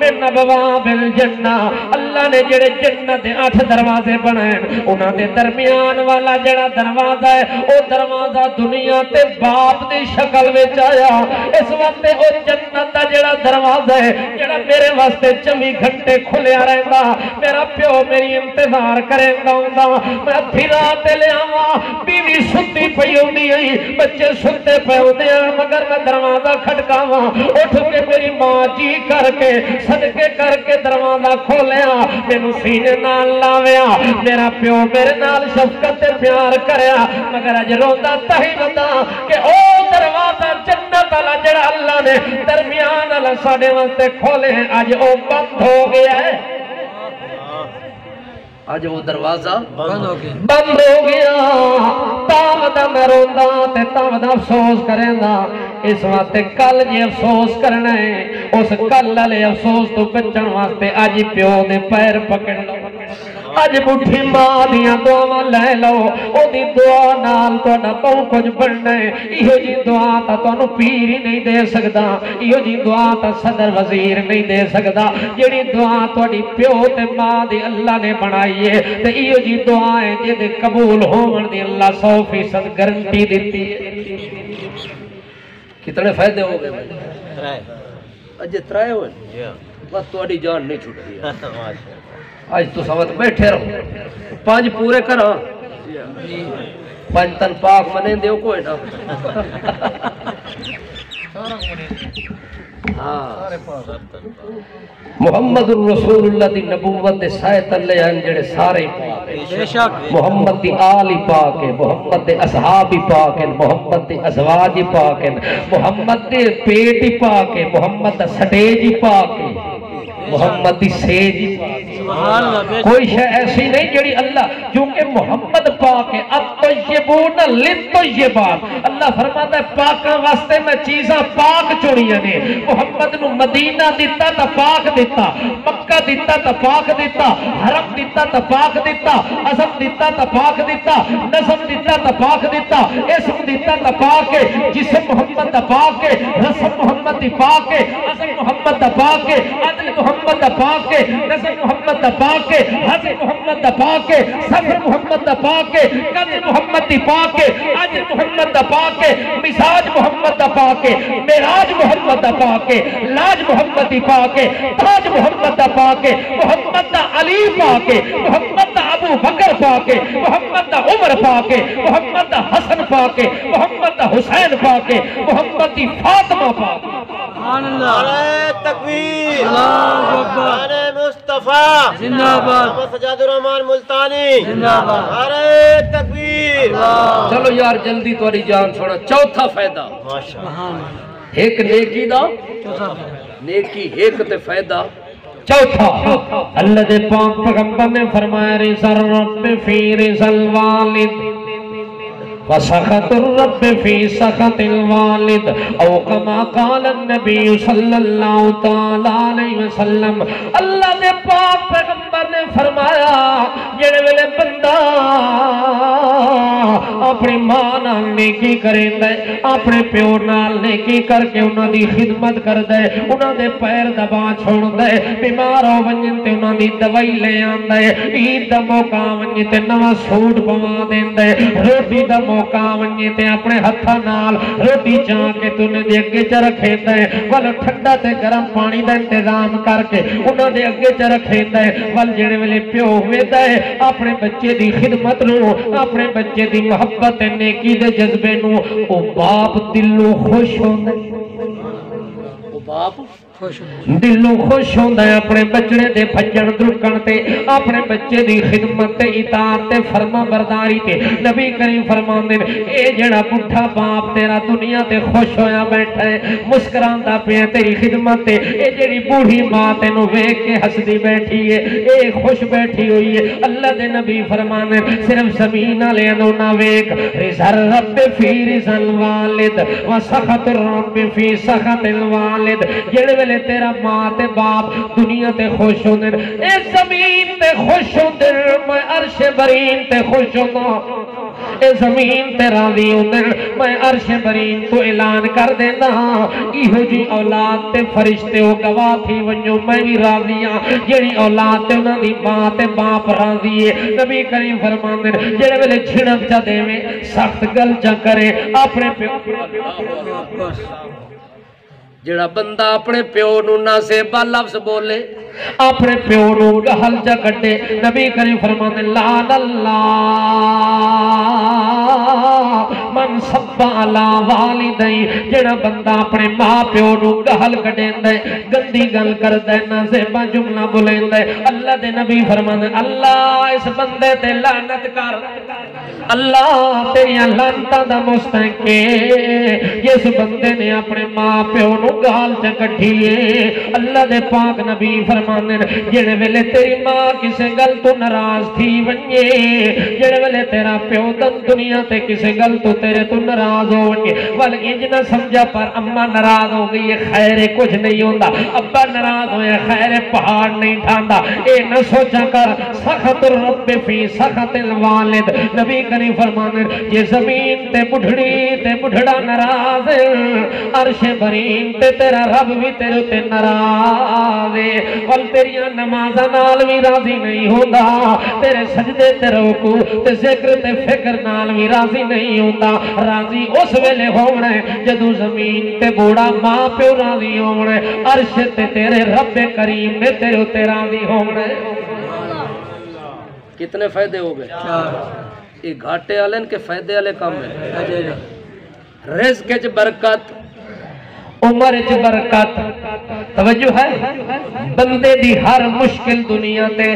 من ابواب الجنہ اللہ نے جڑے جنت دے 8 دروازے بنائے انہاں دے درمیان والا جڑا دروازہ ہے او دروازہ دنیا تے باپ دی شکل وچ آیا اس وقت او جنت دا جڑا دروازہ ہے جڑا میرے واسطے 24 گھنٹے کھلیا رہندا میرا پیو میری انتظار کریندا ہوندا میں ادھی رات لے آواں بیوی ستی پئی ہوندی ہے بچے ستے پے ہوندے مگر میں دروازہ کھٹکاواں اٹھ کے میری ماں جی کر کے صدقے کر کے دروازہ کھولیا مینوں سینے نال لاویا میرا پیو میرے نال شفقت تے پیار کریا مگر اج روندا تہی ودا کہ او دروازہ جنت والا جڑا اللہ نے درمیان والا ساڈے واسطے کھولے ہیں اج او بند ہو گیا ہے آج وہ دروازہ بند ہو گیا تاودا میں روندا تے تاودا افسوس کریندا اس واسطے کل جی افسوس کرنا ہے اس کل والے افسوس تو بچن واسطے اج پیو دے پیر پکڑ لو اج بڈھی ماں دیاں دعاواں لے لو او دی دعا نال تہاڈا بہت کچھ بننا ہے ایہو جی دعا تا تانوں پیر ہی نہیں دے سکدا ایہو جی دعا تا صدر وزیر نہیں دے سکدا جڑی دعا تہاڈی پیو تے ماں دی اللہ نے بنائی ہے تے ایہو جی دعا ہے جے قبول ہون دی اللہ 100% گارنٹی دیتی ہے کتنے فائدے ہو گئے بھائی اج ترائے ہوئے بس تہاڈی جان نہیں چھٹی آج تو سوت بیٹھے رہو 5 پورے کرو 5 تن پاک منے دیو کوئی نہ محمد الرسول اللہ دی نبوت دے سائے تلے ہیں جڑے سارے پاک محمد دی آل پاک ہے محمد دے اصحاب پاک ہیں محمد دے ازواج پاک ہیں محمد دے پیٹ پاک ہے محمد دا سٹیج پاک ہے محمد دی سیج کوئی شے ایسی نہیں جڑی اللہ کیونکہ محمد پاک ہے الطیبون للطیبات اللہ فرماتا ہے پاکاں واسطے میں چیزاں پاک چڑیاں نے محمد نو مدینہ دیتا تا پاک دیتا مکہ دیتا تا پاک دیتا حرم دیتا تا پاک دیتا عظم دیتا تا پاک دیتا نظم دیتا تا پاک دیتا اسم دیتا تا پاک ہے جسم محمد دا پاک ہے رسم محمد دی پاک ہے عظم محمد دا پاک ہے عدل محمد دا پاک ہے نظر محمد دا پاک ہے حضر محمد دا پاک ہے سفر محمد دا پاک ہے قدر محمد دی پاک ہے عجر محمد دا پاک ہے مزاج محمد دا پاک ہے معراج محمد دا پاک ہے لاج محمد دی پاک ہے تاج محمد دا پاک ہے محمد دا علی پاک ہے محمد دا ابو بکر پاک ہے محمد دا عمر پاک ہے محمد دا حسن پاک ہے محمد دا حسین پاک ہے محمد دی فاطمہ پاک ہے نعرہ تکبیر نعرہ مصطفیٰ زندہ باد سجاد الرحمن ملتانی زندہ باد نعرہ تکبیر چلو یار جلدی تمہاری جان چھوڑا چوتھا فائدہ ایک نیکی دا نیکی ایک تے فائدہ چوتھا اللہ دے پاک پیغمبر نے فرمایا رضا الرب فی رضا الوالد وسخط الرب فی سخط الوالد او کما قال النبی صلی اللہ تعالی علیہ وسلم اللہ دے پاک پیغمبر نے فرمایا جڑے ویلے بندہ اپنی ماں نال نیکی کریندا ہے اپنے پیو نال نیکی کر کے انہاں دی خدمت کردا ہے انہاں دے پیر دبا چھوڑدا ہے بیمار ہو ونجن تے انہاں دی دوائی لے آندا ہے عید دا موقع ونجن تے نواں سوٹ پوا دیندا ہے روٹی دا موقع ونجن تے اپنے ہتھاں نال روٹی چاں کے تنے دے اگے چ رکھیندا ہے ول ٹھنڈا تے گرم پانی دا انتظام کر کے انہاں دے اگے چ رکھیندا ہے ول جڑے ویلے پیو ہویندا ہے اپنے بچے دی خدمت نو اپنے بچے دی محبت نیکی دے جذبے نو او باپ دلوں خوش ہوندا او باپ دلوں خوش ہوندا ہے اپنے بچڑے دے بھجن درکن تے اپنے بچے دی خدمت تے اطاعت تے فرما برداری تے نبی کریم فرماندے اے جڑا بڈھا باپ تیرا دنیا تے خوش ہویا بیٹھا ہے مسکراندا پیا تیری خدمت تے اے جڑی بوڑھی ماں تینوں ویکھ کے ہسدی بیٹھی ہے اے خوش بیٹھی ہوئی ہے اللہ دے نبی فرماندے صرف زمین والے نو نہ ویکھ رضا الرب فی رضا الوالد وسخط الرب فی سخط الوالد جڑے تیرا ماں تے باپ دنیا تے خوش ہوندے اے زمین تے خوش ہوندے میں عرش برین تے خوش ہوندا اے زمین تے راضی ہوندے میں عرش برین تو اعلان کر دیندا ہاں ایہو جی اولاد تے فرشتے او گواہ تھی ونجو میں بھی راضی ہاں جڑی اولاد تے انہاں دی ماں تے باپ راضی ہے نبی کریم فرماندے جڑے ویلے چھڑک جا دیویں سخت گل چا کرے اپنے پیو جڑا بندہ اپنے پیو نو نہ سے با لفظ بولے اپنے پیو نو گہل جا کٹے نبی کریم فرماتے لعن اللہ من سب علی والدی جڑا بندہ اپنے ماں پیو نو گہل کٹیندا ہے گندی گل کردا ہے نہ زیبا جملہ بولیندا ہے اللہ دے نبی فرماتے اللہ اس بندے تے لعنت کر اللہ تیری لعنتاں دا مستحق ہے یہ جس بندے نے اپنے ماں پیو نو گال چ کٹھیے اللہ دے پاک نبی فرماندے جڑے ویلے تیری ماں کسے گل تو ناراض تھی ونجے جڑے ویلے تیرا پیو دنیا تے کسے گل تو تیرے تو ناراض ہو ونجے ول انج نہ سمجھا پر اما ناراض ہو گئی خیر کچھ نہیں ہوندا ابا ناراض ہوئے خیر پہاڑ نہیں ڈھاندا اے نہ سوچا کر سخط الرب فی سخط الوالد نبی کریم فرمانے یہ زمین تے بڑھڑا ناراض عرش برین تے تیرا رب بھی تیرے تے ناراض ول تیریاں نمازاں نال بھی راضی نہیں ہوندا تیرے سجدے تے رکوع تے ذکر تے فکر نال بھی راضی نہیں ہوندا راضی اس ویلے ہونا ہے جدوں زمین تے بوڑا ماں پیو راضی ہونا ہے عرش تے تیرے رب کریم نے تیرے تے راضی ہونا ہے کتنے فائدے ہو گئے یہ گھاٹے والے کے فائدے والے کام ہے رزق وچ برکت عمر وچ برکت توجہ ہے بندے دی ہر مشکل دنیا تے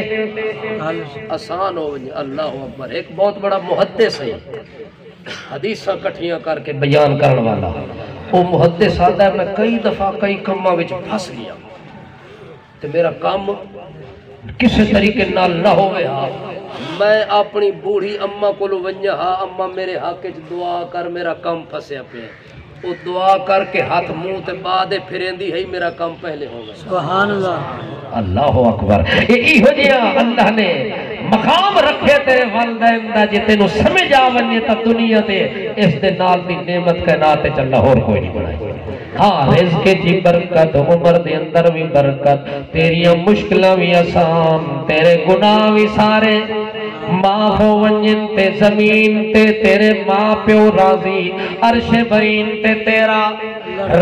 آسان ہو ونجے اللہ اکبر ایک بہت بڑا محدث ہے حدیثاں کٹھیاں کر کے بیان کرن والا وہ محدث آتا ہے میں کئی دفعہ کئی کماں وچ پھس گیا تے میرا کام کسی طریقے نال نہ ہوئے ہاں میں اپنی بوڑھی اماں کو ونجا ہاں اماں میرے حق وچ دعا کر میرا کام پھسیا پیا وہ دعا کر کے ہاتھ منہ تے بعد پھریندی ہے میرا کام پہلے ہو گیا سبحان اللہ اللہ اکبر ایہو جیا اللہ نے مقام رکھے تیرے والدین دا جے تینوں سمجھ آ ونجے تا دنیا تے اس دے نال دی نعمت کائنات وچ اللہ اور کوئی نہیں بنائی ہاں رزق جی برکت عمر دے اندر بھی برکت تیریاں مشکلاں بھی آسان تیرے گناہ بھی سارے معاف ہو ونجن تے زمین تے تیرے ماں پیو راضی عرش برین تے تیرا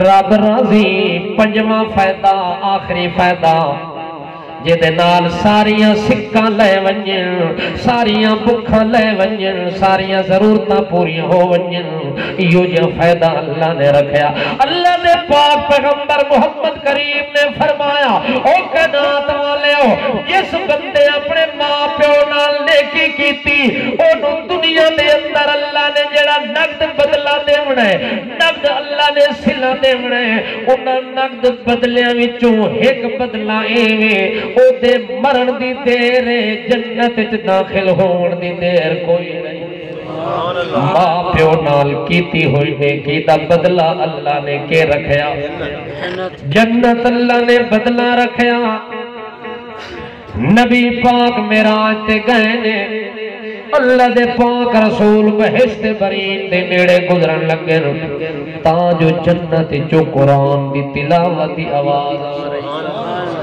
رب راضی پنجواں فائدہ آخری فائدہ جدے نال ساریاں سکاں لے ونجن ساریاں بکھاں لے ونجن ساریاں ضرورتاں پوریاں ہو ونجن یہ جو فائدہ اللہ نے رکھیا اللہ نے پاک پیغمبر محمد کریم نے فرمایا او کائنات والےو جس بندے اپنے ماں پیو نال نیکی کیتی اونوں دنیا دے اندر اللہ نے جڑا نقد بدلہ دیونا ہے نقد اللہ نے صلہ دیونا ہے انہاں نقد بدلیاں وچوں ایک بدلہ ایویں او دے مرن دی دیر جنت وچ داخل ہون دی دیر کوئی نہیں ماں پیو نال کیتی ہوئی نیکی دا بدلہ اللہ نے کے رکھیا جنت اللہ نے بدلہ رکھیا نبی پاک معراج تے گئے نے اللہ دے پاک رسول بہشت برین دے نیڑے گزرن لگے تاں جو جنت جو قرآن دی تلاوت دی آواز آ رہی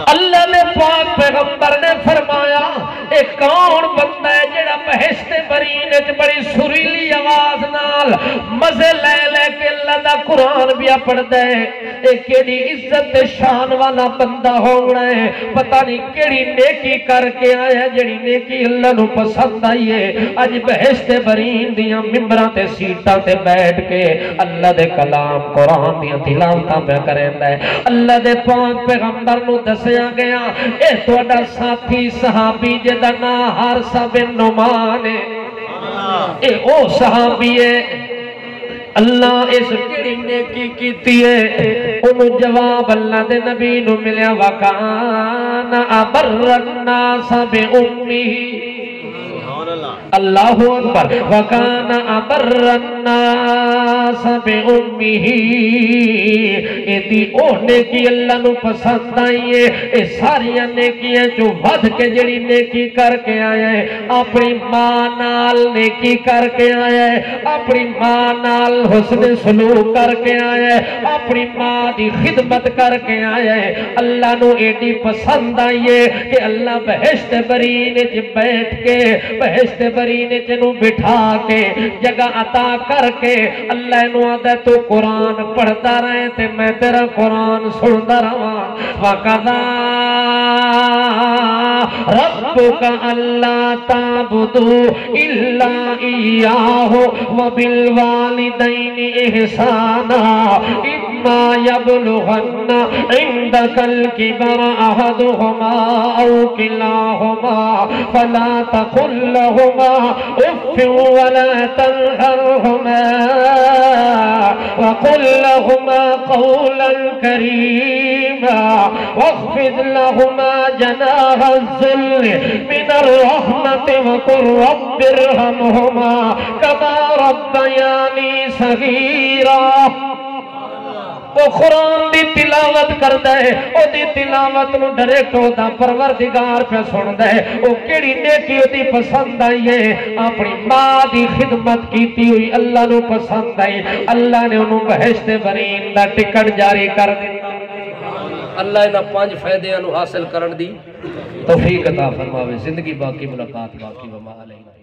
اللہ نے پاک پیغمبر نے فرمایا ایک کون بندہ ہے جڑا بہشت برین وچ بڑی سریلی آواز نال مزے لے لے کے اللہ دا قرآن بھی پڑھدا ہے اے کیڑی عزت تے شان والا بندہ ہونا ہے پتہ نہیں کیڑی نیکی کر کے آیا جڑی نیکی اللہ نو پسند آئی ہے اج بہشت برین دیاں ممبراں تے سیٹاں تے بیٹھ کے اللہ دے کلام قرآن دیاں تلاوتاں پہ کریندا ہے اللہ دے پاک پیغمبر نو دسیا گیا اے تہاڈا ساتھی صحابی جدا نام حارثہ بن نعمان اے او صحابی ہے اللہ اس کیڑی نیکی کیتی ہے انہوں جواب اللہ دے نبی نو ملیا وکان ابر الناس بأمه اللہ اکبر وکان ابر الناس بأمه ایدی او نیکی اللہ نو پسند آئی ہے اے ساریاں نیکیاں جو ود کے جڑی نیکی کر کے آیا ہے اپنی ماں نال نیکی کر کے آیا ہے اپنی ماں نال حسن سلوک کر کے آیا ہے اپنی ماں دی خدمت کر کے آیا ہے اللہ نو ایڈی پسند آئی ہے کہ اللہ بہشت برین وچ بیٹھ کے بہشت برین وچ نو بٹھا کے جگہ عطا کر کے اللہ نو آدھا تو قرآن پڑھتا رہے تے میں تیرا قرآن سنتا رہا وَقَضَى رَبُّكَ أَلَّا تَعْبُدُوا إِلَّا إِيَّاهُ وَبِالْوَالِدَيْنِ إِحْسَانًا إِمَّا يَبْلُغَنَّ عِندَكَ الْكِبَرَ أَحَدُهُمَا أَوْ كِلَاهُمَا فَلَا تَقُل لَّهُمَا أُفٍّ وَلَا تَنْهَرْهُمَا وقل لهما قولا كريما واخفض لهما جناح الذل من الرحمة وقل رب ارحمهما كما ربياني صغيرا وہ قرآن دی تلاوت کردا ہے او دی تلاوت نو ڈائریکٹ دا پروردگار پہ سندا ہے او کیڑی نیکی دی پسند آئی ہے اپنی ماں دی خدمت کیتی ہوئی اللہ نو پسند آئی اللہ نے انہوں بہشت برین دا ٹکٹ جاری کر دیتا اللہ انہاں 5 فائدے انہوں حاصل کرن دی توفیق عطا فرماوے زندگی باقی ملاقات باقی وما علینا